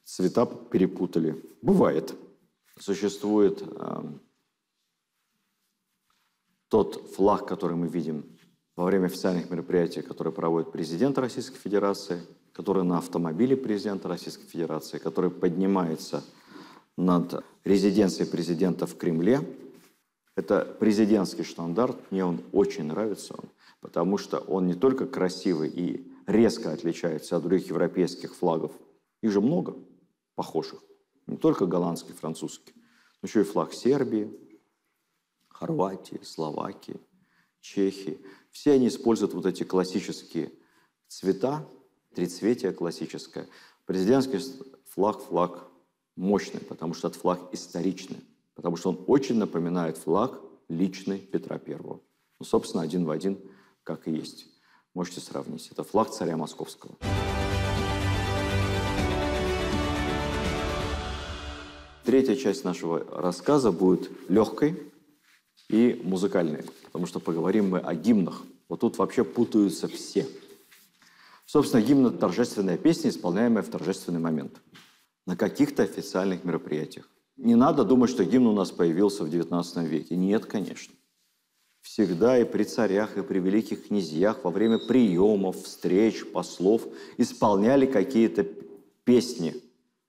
цвета перепутали. Бывает. Существует тот флаг, который мы видим во время официальных мероприятий, которые проводит президент Российской Федерации, который на автомобиле президента Российской Федерации, который поднимается над резиденцией президента в Кремле. Это президентский штандарт, мне он очень нравится, потому что он не только красивый и резко отличается от других европейских флагов, их же много похожих, не только голландский, французский, но еще и флаг Сербии, Хорватии, Словакии, Чехии. Все они используют вот эти классические цвета, трицветие классическое. Президентский флаг мощный, потому что этот флаг историчный, потому что он очень напоминает флаг личный Петра Первого. Ну, собственно, один в один, как и есть. Можете сравнить. Это флаг царя Московского. Третья часть нашего рассказа будет легкой и музыкальной, потому что поговорим мы о гимнах. Вот тут вообще путаются все. Собственно, гимн – это торжественная песня, исполняемая в торжественный момент. На каких-то официальных мероприятиях. Не надо думать, что гимн у нас появился в XIX веке. Нет, конечно. Всегда и при царях, и при великих князьях во время приемов, встреч, послов исполняли какие-то песни.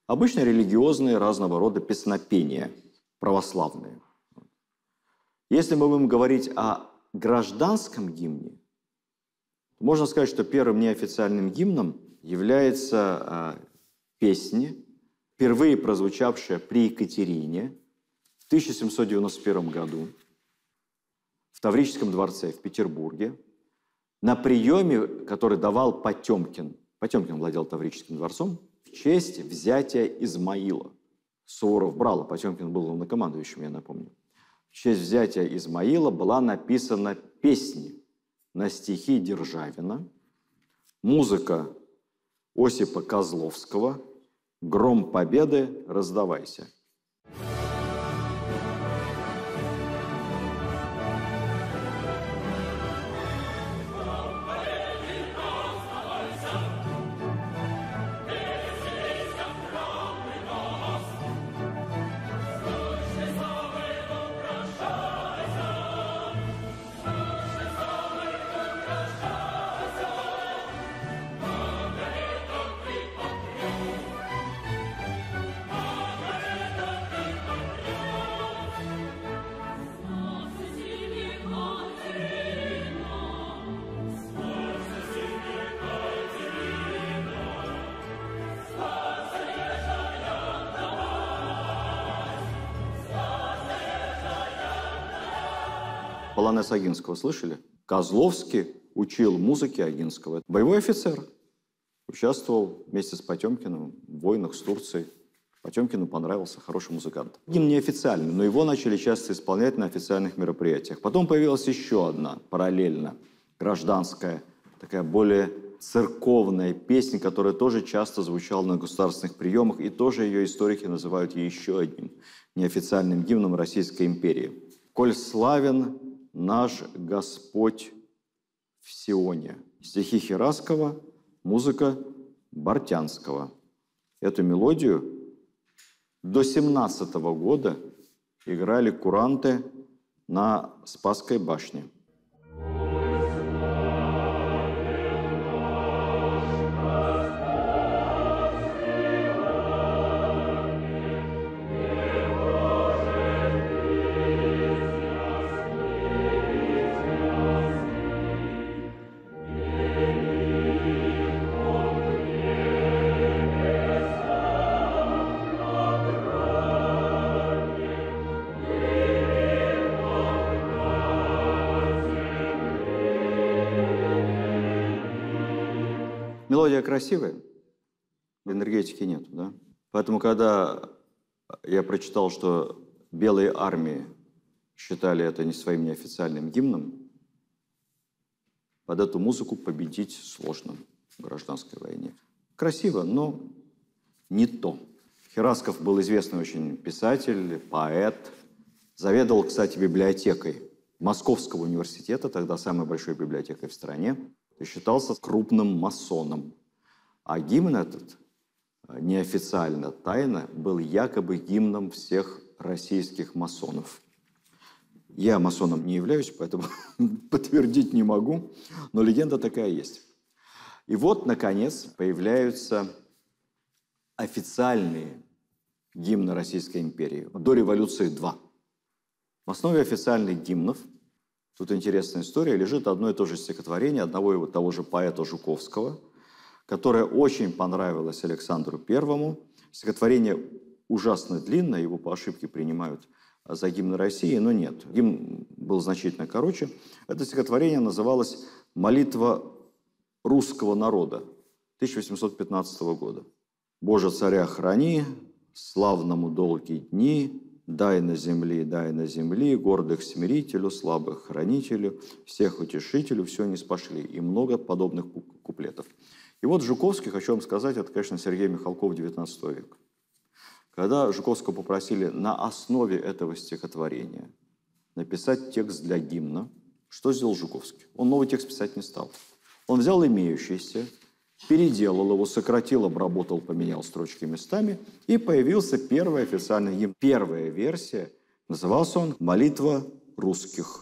Обычно религиозные, разного рода песнопения, православные. Если мы будем говорить о гражданском гимне, то можно сказать, что первым неофициальным гимном является песня, впервые прозвучавшая при Екатерине в 1791 году в Таврическом дворце в Петербурге на приеме, который давал Потемкин. Потемкин владел Таврическим дворцом в честь взятия Измаила. Суворов брал, а Потемкин был главнокомандующим, я напомню. В честь взятия Измаила была написана песня на стихи Державина, музыка Осипа Козловского «Гром победы, раздавайся». Полонез Огинского слышали? Козловский учил музыке Огинского. Боевой офицер. Участвовал вместе с Потемкиным в войнах с Турцией. Потемкину понравился, хороший музыкант. Гимн неофициальный, но его начали часто исполнять на официальных мероприятиях. Потом появилась еще одна, параллельно, гражданская, такая более церковная песня, которая тоже часто звучала на государственных приемах, и тоже ее историки называют еще одним неофициальным гимном Российской империи. «Коль славен наш Господь в Сионе». Стихи Хераскова, музыка Бортянского. Эту мелодию до 17 года играли куранты на Спасской башне. Мелодия красивая, энергетики нету, да? Поэтому, когда я прочитал, что белые армии считали это не своим неофициальным гимном, под эту музыку победить сложно в гражданской войне. Красиво, но не то. Херасков был известный очень писатель, поэт. Заведовал, кстати, библиотекой Московского университета, тогда самой большой библиотекой в стране. И считался крупным масоном. А гимн этот, неофициально, тайно, был якобы гимном всех российских масонов. Я масоном не являюсь, поэтому подтвердить не могу, но легенда такая есть. И вот, наконец, появляются официальные гимны Российской империи. До революции 2. В основе официальных гимнов, тут интересная история, лежит одно и то же стихотворение одного и того же поэта Жуковского, которое очень понравилось Александру Первому. Стихотворение ужасно длинное, его по ошибке принимают за гимн России, но нет. Гимн был значительно короче. Это стихотворение называлось «Молитва русского народа» 1815 года. «Боже, царя храни, славному долгие дни, дай на земли, гордых смирителю, слабых хранителю, всех утешителю, все не спошли». И много подобных куплетов. И вот Жуковский, хочу вам сказать, это, конечно, Сергей Михалков XIX века. Когда Жуковского попросили на основе этого стихотворения написать текст для гимна, что сделал Жуковский? Он новый текст писать не стал. Он взял имеющийся, переделал его, сократил, обработал, поменял строчки местами, и появился первый официальный гимн. Первая версия, назывался он «Молитва русских».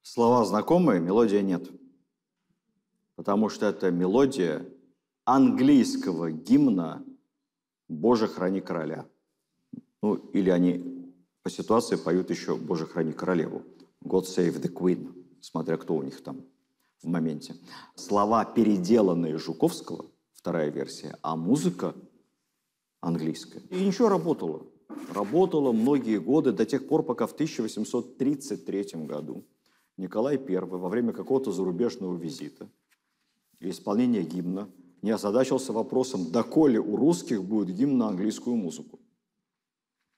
Слова знакомые, мелодия нет. Потому что это мелодия английского гимна «Боже, храни короля». Ну, или они по ситуации поют еще «Боже, храни королеву». «God save the Queen», смотря кто у них там в моменте. Слова, переделанные Жуковского, вторая версия, а музыка английская. И ничего, работало. Работало многие годы, до тех пор, пока в 1833 году Николай I во время какого-то зарубежного визита и исполнения гимна не озадачился вопросом, доколе у русских будет гимн на английскую музыку.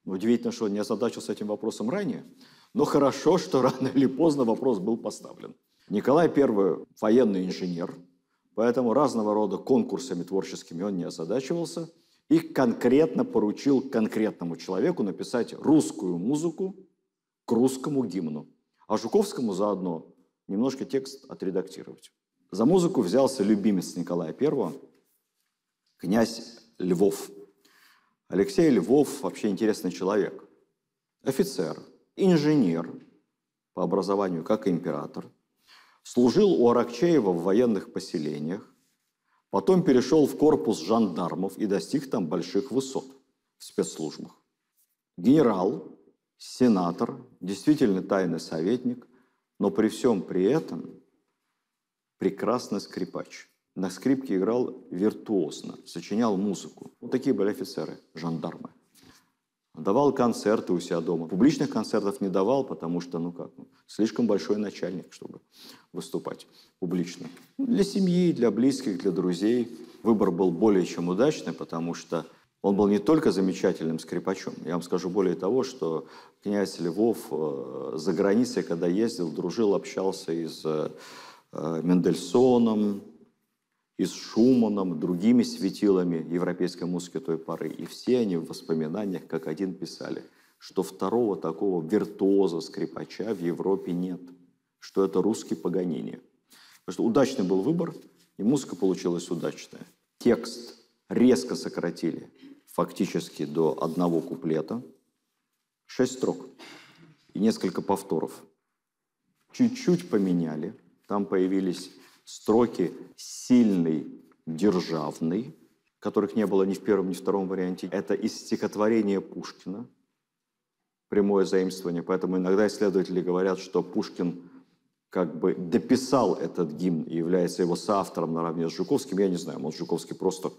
Удивительно, что он не озадачился этим вопросом ранее, но хорошо, что рано или поздно вопрос был поставлен. Николай I военный инженер, поэтому разного рода конкурсами творческими он не озадачивался и конкретно поручил конкретному человеку написать русскую музыку к русскому гимну. А Жуковскому заодно немножко текст отредактировать. За музыку взялся любимец Николая I, князь Львов. Алексей Львов вообще интересный человек. Офицер, инженер по образованию, как и император. Служил у Аракчеева в военных поселениях, потом перешел в корпус жандармов и достиг там больших высот в спецслужбах. Генерал, сенатор, действительно тайный советник, но при всем при этом прекрасный скрипач. На скрипке играл виртуозно, сочинял музыку. Вот такие были офицеры, жандармы. Давал концерты у себя дома. Публичных концертов не давал, потому что, слишком большой начальник, чтобы выступать публично. Для семьи, для близких, для друзей выбор был более чем удачный, потому что он был не только замечательным скрипачом. Я вам скажу более того, что князь Львов за границей, когда ездил, дружил, общался и с Мендельсоном, и с Шуманом, другими светилами европейской музыки той поры. И все они в воспоминаниях как один писали, что второго такого виртуоза-скрипача в Европе нет, что это русский Паганини. Потому что удачный был выбор, и музыка получилась удачная. Текст резко сократили, фактически до одного куплета, 6 строк и несколько повторов. Чуть-чуть поменяли, там появились строки «сильный», «державный», которых не было ни в первом, ни в втором варианте. Это из стихотворения Пушкина, прямое заимствование. Поэтому иногда исследователи говорят, что Пушкин как бы дописал этот гимн и является его соавтором наравне с Жуковским. Я не знаю, может, Жуковский просто...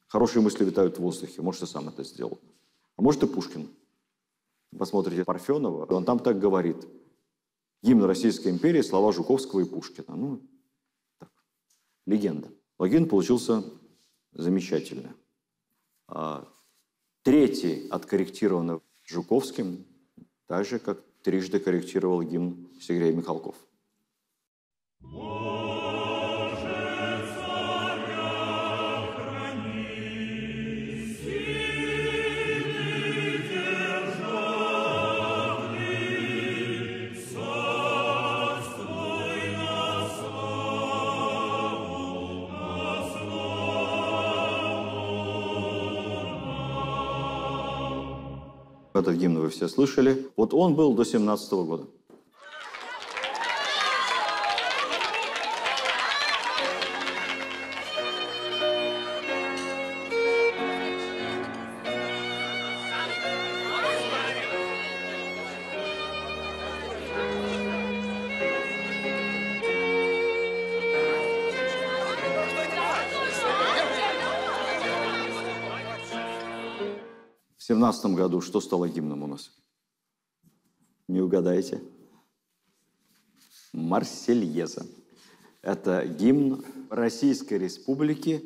Хорошие мысли витают в воздухе, может, и сам это сделал. А может, и Пушкин. Посмотрите Парфенова, он там так говорит. Гимн Российской империи, слова Жуковского и Пушкина. Легенда. Логин получился замечательный. Третий откорректирован Жуковским, так же, как трижды корректировал гимн Сергей Михалков. Этот гимн вы все слышали. Вот он был до 1917 года. В 1917 году что стало гимном у нас? Не угадаете? «Марсельеза». Это гимн Российской Республики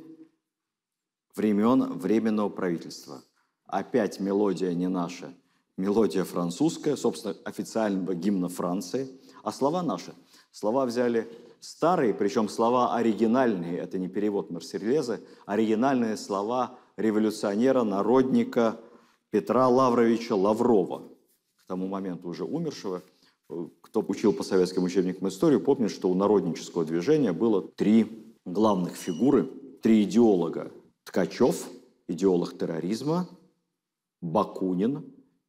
времен Временного правительства. Опять мелодия не наша, мелодия французская, собственно, официального гимна Франции. А слова наши. Слова взяли старые, причем слова оригинальные, это не перевод Марсельезы, оригинальные слова революционера, народника Петра Лавровича Лаврова, к тому моменту уже умершего. Кто учил по советским учебникам историю, помнит, что у народнического движения было 3 главных фигуры, 3 идеолога. Ткачев, идеолог терроризма, Бакунин,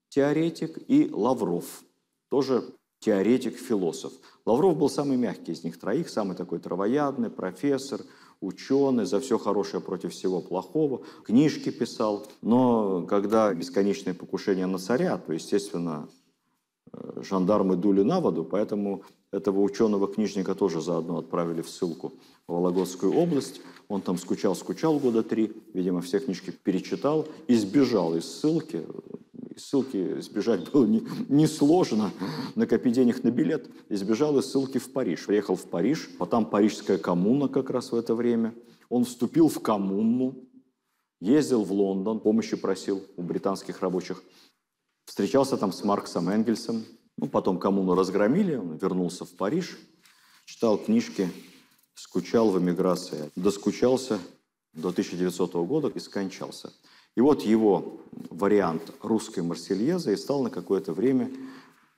теоретик, и Лавров, тоже теоретик-философ. Лавров был самый мягкий из них 3, самый такой травоядный, профессор, ученый, за все хорошее против всего плохого, книжки писал. Но когда бесконечное покушение на царя, то, естественно, жандармы дули на воду, поэтому этого ученого-книжника тоже заодно отправили в ссылку в Вологодскую область. Он там скучал года 3, видимо, все книжки перечитал и сбежал из ссылки. Из ссылки сбежать было несложно, накопить денег на билет. И сбежал из ссылки в Париж. Приехал в Париж, потом Парижская коммуна как раз в это время. Он вступил в коммуну, ездил в Лондон, помощи просил у британских рабочих. Встречался там с Марксом Энгельсом. Потом коммуну разгромили, он вернулся в Париж, читал книжки, скучал в эмиграции. Доскучался до 1900 года и скончался. И вот его вариант русской Марсельезы и стал на какое-то время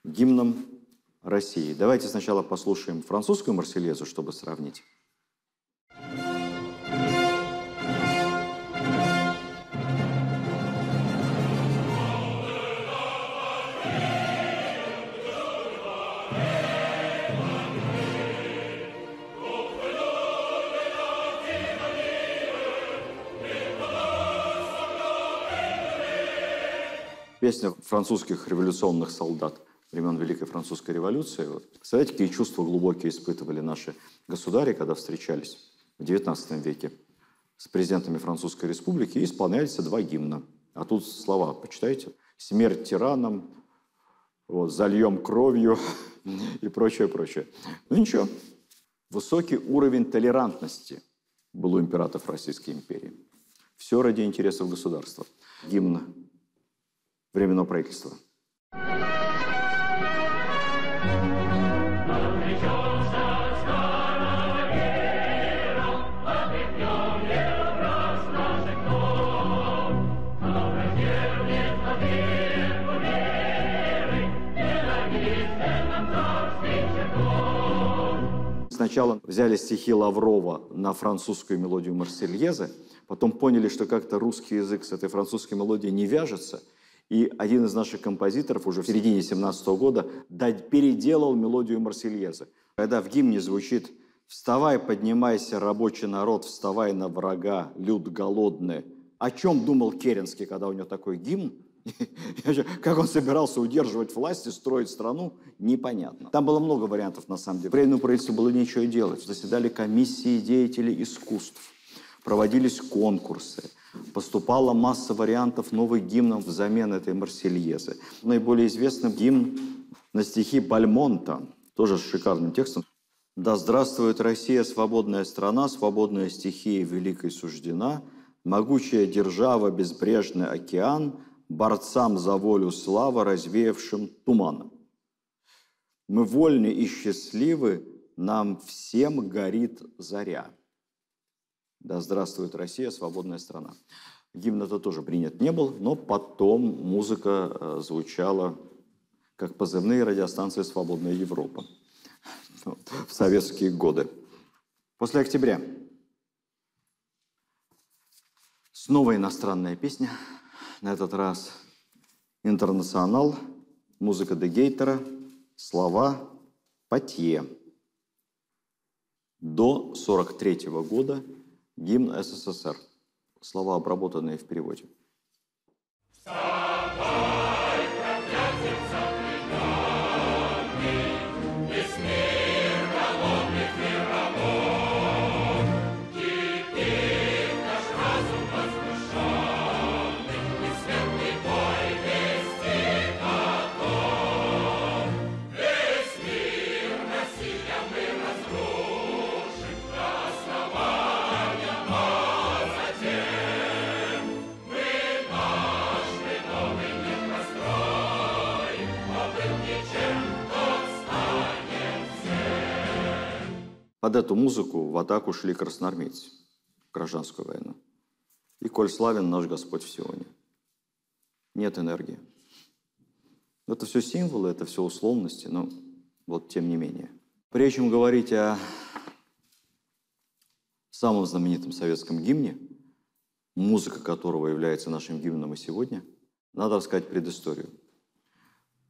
гимном России. Давайте сначала послушаем французскую Марсельезу, чтобы сравнить. Песня французских революционных солдат времен Великой Французской революции. Вот. Представляете, какие чувства глубокие испытывали наши государи, когда встречались в XIX веке с президентами Французской республики, и исполнялись два гимна. А тут слова, почитайте. «Смерть тиранам», вот, «Зальем кровью» и прочее, прочее. Ну ничего, высокий уровень толерантности был у императоров Российской империи. Все ради интересов государства. Гимн Временного правительства. Сначала взяли стихи Лаврова на французскую мелодию Марсельезы, потом поняли, что как-то русский язык с этой французской мелодией не вяжется, и один из наших композиторов уже в середине 17 года переделал мелодию Марсельезы. Когда в гимне звучит «Вставай, поднимайся, рабочий народ, вставай на врага, люд голодный». О чем думал Керенский, когда у него такой гимн? Как он собирался удерживать власть и строить страну, непонятно. Там было много вариантов, на самом деле. Временному правительству было нечего делать. Заседали комиссии деятелей искусств, проводились конкурсы, поступала масса вариантов новых гимнов взамен этой Марсельезы. Наиболее известным гимн на стихи Бальмонта, тоже с шикарным текстом. «Да здравствует Россия, свободная страна, свободная стихия великой суждена, могучая держава, безбрежный океан, борцам за волю слава, развеявшим туман. Мы вольны и счастливы, нам всем горит заря. Да здравствует Россия, свободная страна». Гимн это тоже принят не был, но потом музыка звучала как позывные радиостанции «Свободная Европа» в советские годы. После октября снова иностранная песня. На этот раз «Интернационал», музыка де Гейтера, слова Патье. До 1943 года гимн СССР. Слова, обработанные в переводе. Под эту музыку в атаку шли красноармейцы в гражданскую войну. И коль славен наш Господь в Сионе. Нет энергии. Это все символы, это все условности, но вот тем не менее. Прежде чем говорить о самом знаменитом советском гимне, музыка которого является нашим гимном и сегодня, надо рассказать предысторию.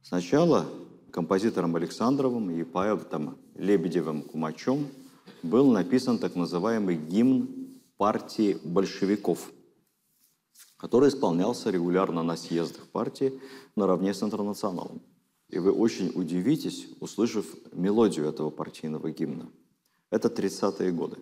Сначала композитором Александровым и поэтом Лебедевым-Кумачем был написан так называемый гимн партии большевиков, который исполнялся регулярно на съездах партии наравне с «Интернационалом». И вы очень удивитесь, услышав мелодию этого партийного гимна. Это 30-е годы.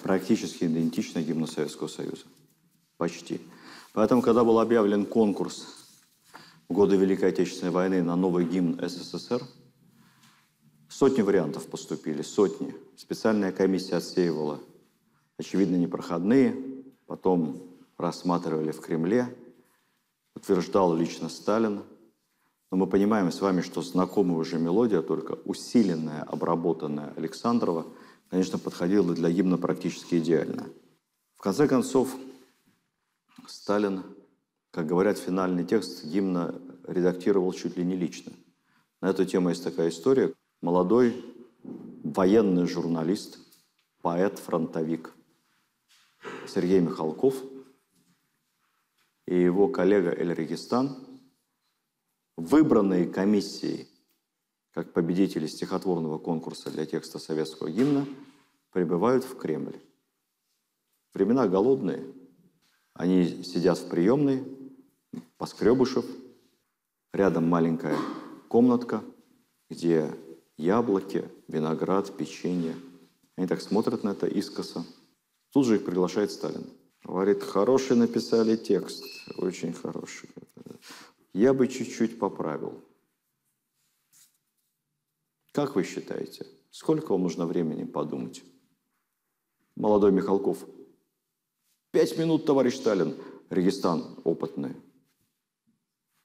Практически идентично гимну Советского Союза. Почти. Поэтому, когда был объявлен конкурс в годы Великой Отечественной войны на новый гимн СССР, Сотни вариантов поступили, сотни. Специальная комиссия отсеивала, очевидно, непроходные, потом рассматривали в Кремле, утверждал лично Сталин. Но мы понимаем с вами, что знакомая уже мелодия, только усиленная, обработанная Александрова, конечно, подходила для гимна практически идеально. В конце концов, Сталин, как говорят, финальный текст гимна редактировал чуть ли не лично. На эту тему есть такая история. Молодой военный журналист, поэт-фронтовик Сергей Михалков и его коллега Эль Регистан, выбранные комиссией как победители стихотворного конкурса для текста советского гимна, прибывают в Кремль. Времена голодные. Они сидят в приемной, Поскребышев. Рядом маленькая комнатка, где яблоки, виноград, печенье. Они так смотрят на это искоса. Тут же их приглашает Сталин. Говорит, хороший написали текст, очень хороший. Я бы чуть-чуть поправил. Как вы считаете, сколько вам нужно времени подумать? Молодой Михалков. 5 минут, товарищ Сталин. Регистан опытный.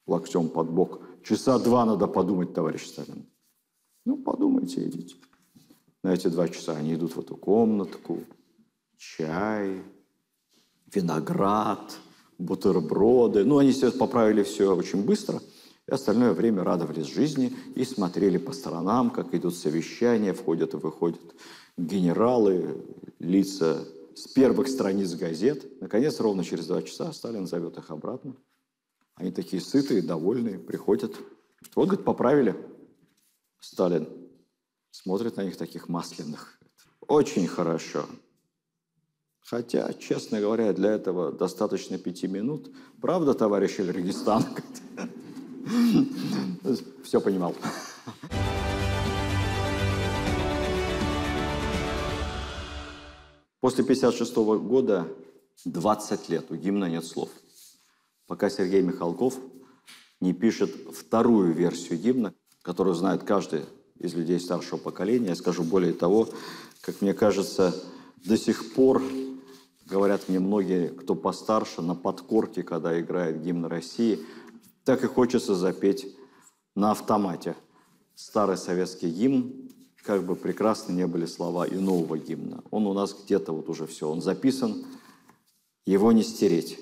Локтем под бок. Часа 2 надо подумать, товарищ Сталин. Ну, подумайте, идите. На эти 2 часа они идут в эту комнатку. Чай, виноград, бутерброды. Ну, они себе поправили все очень быстро. И остальное время радовались жизни и смотрели по сторонам, как идут совещания, входят и выходят генералы, лица с первых страниц газет. Наконец, ровно через 2 часа Сталин зовет их обратно. Они такие сытые, довольные, приходят. Вот, говорит, поправили. Сталин смотрит на них таких масляных. Очень хорошо. Хотя, честно говоря, для этого достаточно 5 минут. Правда, товарищ Эль Регистан? Все понимал. После 1956 года 20 лет у гимна нет слов. Пока Сергей Михалков не пишет вторую версию гимна, которую знает каждый из людей старшего поколения. Я скажу более того, как мне кажется, до сих пор, говорят мне многие, кто постарше, на подкорке, когда играет гимн России, так и хочется запеть на автомате старый советский гимн, как бы прекрасны не были слова и нового гимна. Он у нас где-то вот уже все, он записан, его не стереть.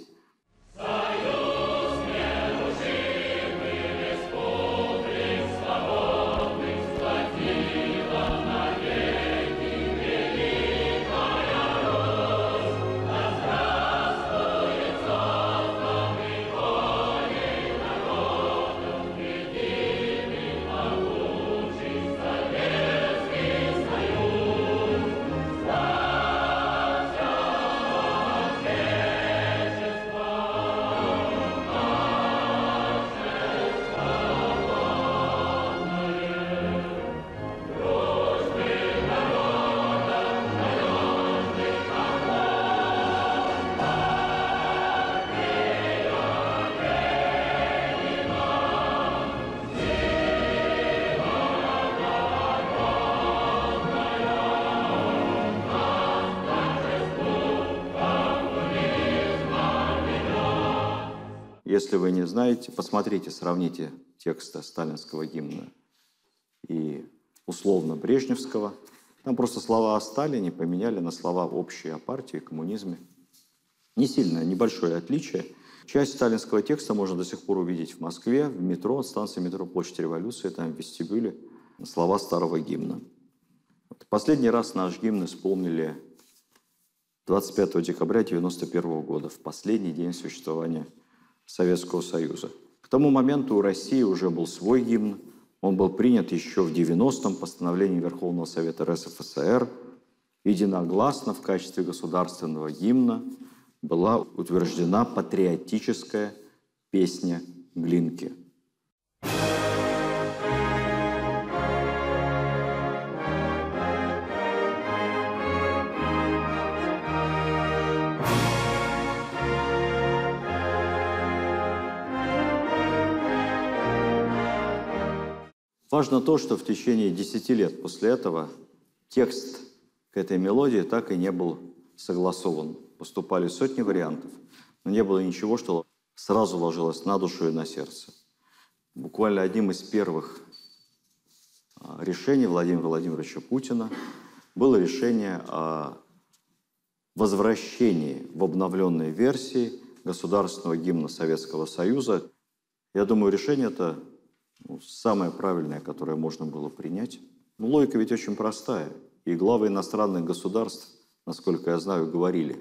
Если вы не знаете, посмотрите, сравните тексты сталинского гимна и условно-брежневского. Там просто слова о Сталине поменяли на слова общие о партии, коммунизме. Не сильное, небольшое отличие. Часть сталинского текста можно до сих пор увидеть в Москве, в метро, станции метро Площадь Революции, там в вестибюле слова старого гимна. Последний раз наш гимн исполнили 25 декабря 1991 года, в последний день существования Советского Союза. К тому моменту у России уже был свой гимн. Он был принят еще в 90-м постановлении Верховного Совета РСФСР. Единогласно в качестве государственного гимна была утверждена патриотическая песня Глинки. Важно то, что в течение 10 лет после этого текст к этой мелодии так и не был согласован. Поступали сотни вариантов, но не было ничего, что сразу ложилось на душу и на сердце. Буквально одним из первых решений Владимира Владимировича Путина было решение о возвращении в обновленной версии государственного гимна Советского Союза. Я думаю, решение это самое правильное, которое можно было принять. Но логика ведь очень простая. И главы иностранных государств, насколько я знаю, говорили,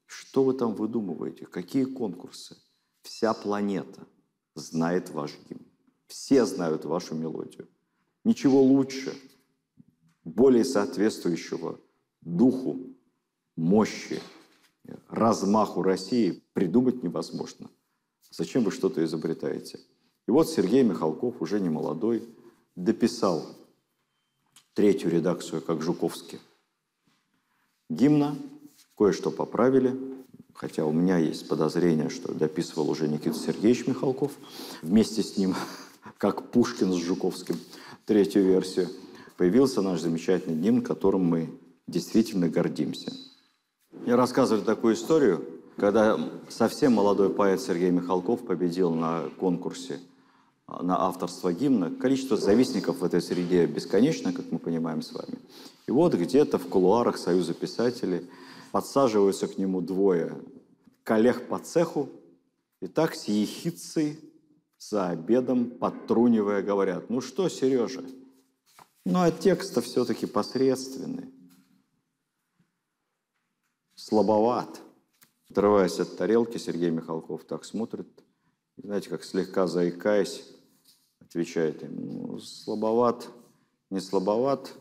что вы там выдумываете, какие конкурсы. Вся планета знает ваш гимн. Все знают вашу мелодию. Ничего лучше, более соответствующего духу, мощи, размаху России придумать невозможно. Зачем вы что-то изобретаете? И вот Сергей Михалков, уже не молодой, дописал 3-ю редакцию, как Жуковский, гимна, кое-что поправили, хотя у меня есть подозрение, что дописывал уже Никита Сергеевич Михалков, вместе с ним, как Пушкин с Жуковским, 3-ю версию. Появился наш замечательный гимн, которым мы действительно гордимся. Мне рассказывали такую историю, когда совсем молодой поэт Сергей Михалков победил на конкурсе на авторство гимна. Количество завистников в этой среде бесконечно, как мы понимаем с вами. И вот где-то в кулуарах Союза писателей подсаживаются к нему двое коллег по цеху, и так с ехидцей за обедом, подтрунивая, говорят: ну что, Сережа, ну а текст-то все-таки посредственный, слабоват. Отрываясь от тарелки, Сергей Михалков так смотрит, и, знаете, как слегка заикаясь, отвечает им: ну, слабоват, не слабоват,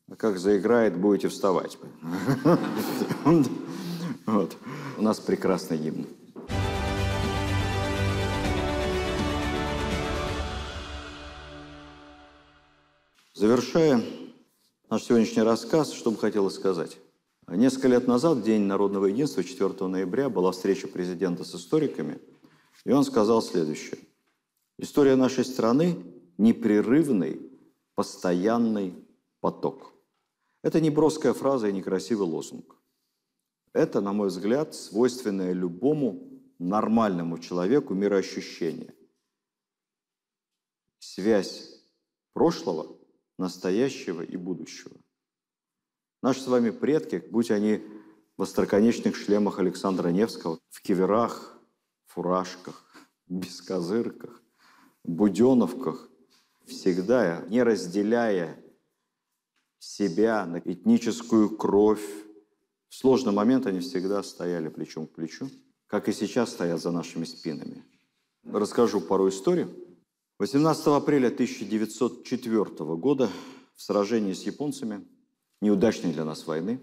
а как заиграет, будете вставать. Вот. У нас прекрасный гимн. Завершая наш сегодняшний рассказ, что бы хотелось сказать. Несколько лет назад, в День народного единства, 4 ноября, была встреча президента с историками, и он сказал следующее. История нашей страны – непрерывный, постоянный поток. Это не броская фраза и не красивый лозунг. Это, на мой взгляд, свойственное любому нормальному человеку мироощущение. Связь прошлого, настоящего и будущего. Наши с вами предки, будь они в остроконечных шлемах Александра Невского, в киверах, фуражках, бескозырках, буденовках, всегда, не разделяя себя на этническую кровь, в сложный момент они всегда стояли плечом к плечу, как и сейчас стоят за нашими спинами. Расскажу пару историй. 18 апреля 1904 года в сражении с японцами, неудачной для нас войны,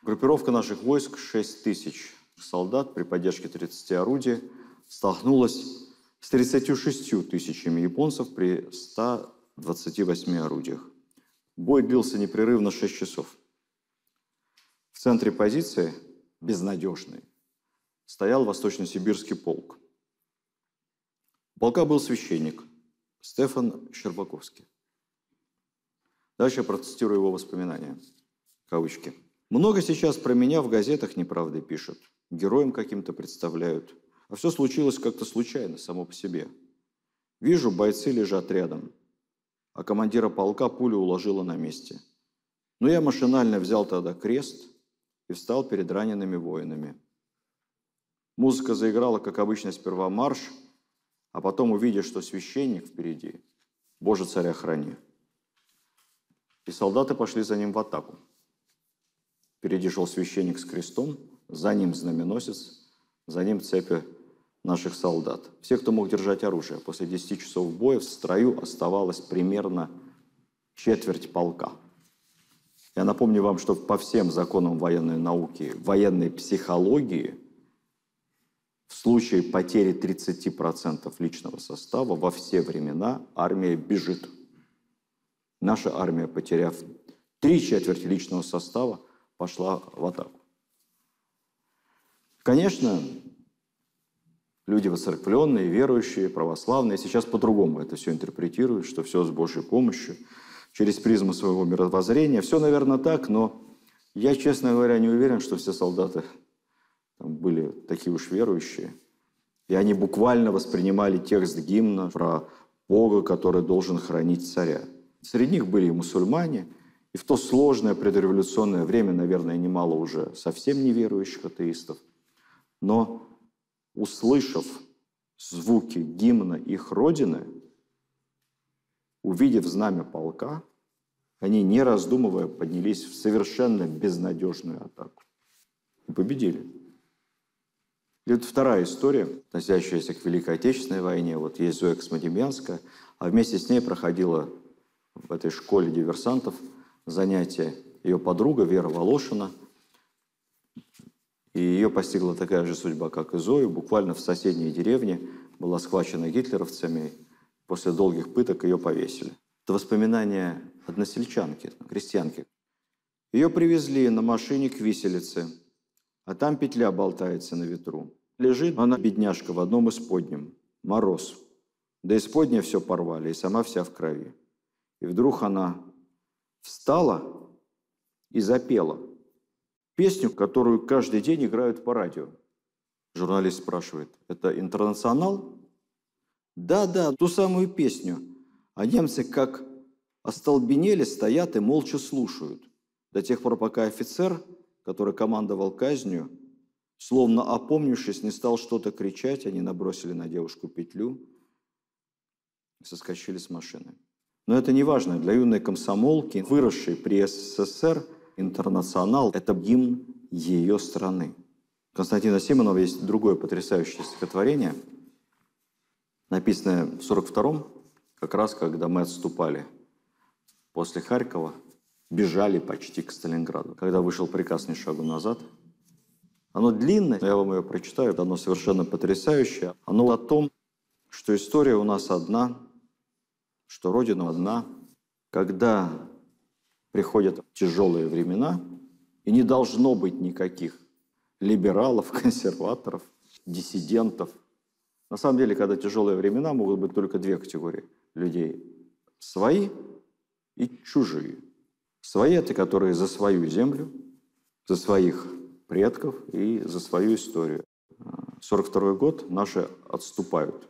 группировка наших войск, 6 тысяч солдат при поддержке 30 орудий, столкнулась с 36 тысячами японцев при 128 орудиях. Бой длился непрерывно 6 часов. В центре позиции, безнадежный, стоял Восточно-Сибирский полк. У полка был священник Стефан Щербаковский. Дальше я процитирую его воспоминания. Кавычки. «Много сейчас про меня в газетах неправды пишут. Героем каким-то представляют. А все случилось как-то случайно, само по себе. Вижу, бойцы лежат рядом, а командира полка пуля уложила на месте. Но я машинально взял тогда крест и встал перед ранеными воинами. Музыка заиграла, как обычно, сперва марш, а потом, увидя, что священник впереди, Боже, царя храни. И солдаты пошли за ним в атаку. Впереди шел священник с крестом, за ним знаменосец, за ним цепи наших солдат. Все, кто мог держать оружие. После 10 часов боя в строю оставалось примерно четверть полка. Я напомню вам, что по всем законам военной науки, военной психологии, в случае потери 30% личного состава во все времена армия бежит. Наша армия, потеряв 3/4 личного состава, пошла в атаку. Конечно, Люди воцерквленные, верующие, православные, сейчас по-другому это все интерпретируют, что все с Божьей помощью, через призму своего мировоззрения. Все, наверное, так, но я, честно говоря, не уверен, что все солдаты там были такие уж верующие. И они буквально воспринимали текст гимна про Бога, который должен хранить царя. Среди них были и мусульмане, и в то сложное предреволюционное время, наверное, немало уже совсем неверующих атеистов. Но, услышав звуки гимна их родины, увидев знамя полка, они, не раздумывая, поднялись в совершенно безнадежную атаку и победили. И вот вторая история, относящаяся к Великой Отечественной войне. Вот есть Зоя Космодемьянская, а вместе с ней проходила в этой школе диверсантов занятия ее подруга Вера Волошина. И ее постигла такая же судьба, как и Зою. Буквально в соседней деревне была схвачена гитлеровцами. После долгих пыток ее повесили. Это воспоминания односельчанки, крестьянки. Ее привезли на машине к виселице, а там петля болтается на ветру. Лежит она, бедняжка, в одном исподнем. Мороз. Да исподнее все порвали, и сама вся в крови. И вдруг она встала и запела песню, которую каждый день играют по радио. Журналист спрашивает: это «Интернационал»? Да, ту самую песню. А немцы как остолбенели, стоят и молча слушают. До тех пор, пока офицер, который командовал казнью, словно опомнившись, не стал что-то кричать, они набросили на девушку петлю и соскочили с машины. Но это не важно. Для юной комсомолки, выросшей при СССР, «Интернационал» – это гимн ее страны. У Константина Симонова есть другое потрясающее стихотворение, написанное в 1942-м, как раз когда мы отступали после Харькова, бежали почти к Сталинграду. Когда вышел приказ «Ни шагу назад». Оно длинное, я вам ее прочитаю, оно совершенно потрясающее. Оно о том, что история у нас одна, что Родина одна. Когда приходят тяжелые времена, и не должно быть никаких либералов, консерваторов, диссидентов. На самом деле, когда тяжелые времена, могут быть только две категории людей. Свои и чужие. Свои – это которые за свою землю, за своих предков и за свою историю. 1942 год, наши отступают.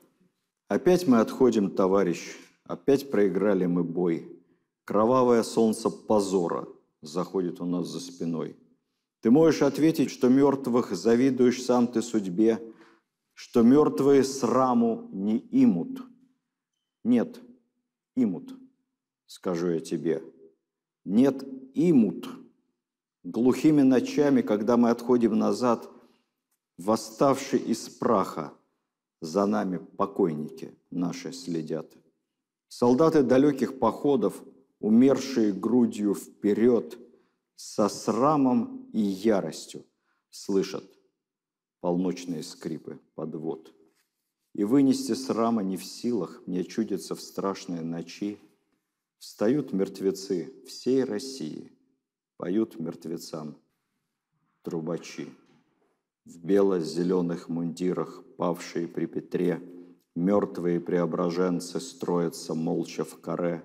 Опять мы отходим, товарищ, опять проиграли мы бой. Кровавое солнце позора заходит у нас за спиной. Ты можешь ответить, что мертвых завидуешь сам ты судьбе, что мертвые сраму не имут. Нет, имут, скажу я тебе. Нет, имут. Глухими ночами, когда мы отходим назад, восставшие из праха, за нами покойники наши следят. Солдаты далеких походов, умершие грудью вперед, со срамом и яростью слышат полночные скрипы подвод. И вынести срама не в силах, мне чудится в страшные ночи. Встают мертвецы всей России, поют мертвецам трубачи. В бело-зеленых мундирах, павшие при Петре, мертвые преображенцы строятся молча в каре.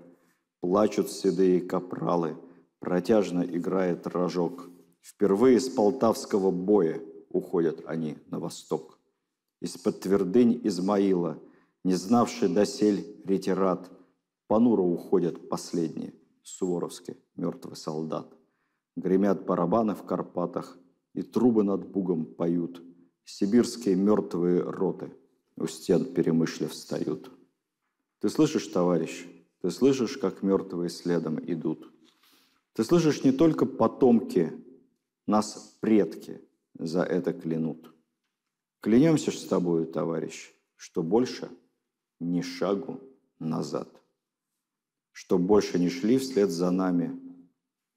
Плачут седые капралы, протяжно играет рожок. Впервые с полтавского боя уходят они на восток. Из-под твердынь Измаила, не знавший досель ретират, понуро уходят последние, суворовский мертвый солдат. Гремят барабаны в Карпатах, и трубы над Бугом поют. Сибирские мертвые роты у стен Перемышля встают. Ты слышишь, товарищ, ты слышишь, как мертвые следом идут. Ты слышишь, не только потомки, нас предки за это клянут. Клянемся ж с тобою, товарищ, что больше ни шагу назад, что больше не шли вслед за нами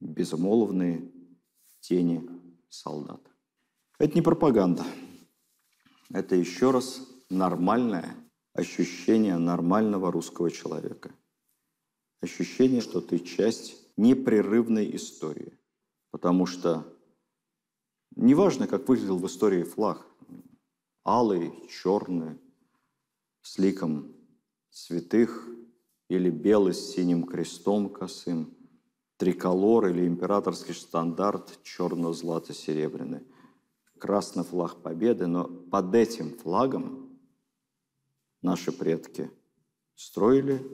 безмолвные тени солдат. Это не пропаганда. Это еще раз нормальное ощущение нормального русского человека. Ощущение, что ты часть непрерывной истории. Потому что неважно, как выглядел в истории флаг. алый, черный, с ликом святых, или белый с синим крестом косым, триколор или императорский штандарт черно-злато-серебряный, красный флаг победы, но под этим флагом наши предки строили,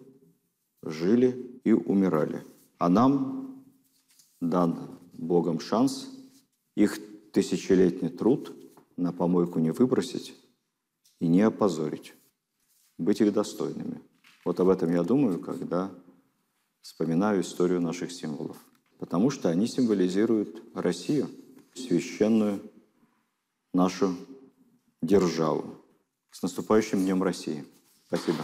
жили и умирали. А нам дан Богом шанс их тысячелетний труд на помойку не выбросить и не опозорить, быть их достойными. Вот об этом я думаю, когда вспоминаю историю наших символов. Потому что они символизируют Россию, священную нашу державу. С наступающим Днем России! Спасибо.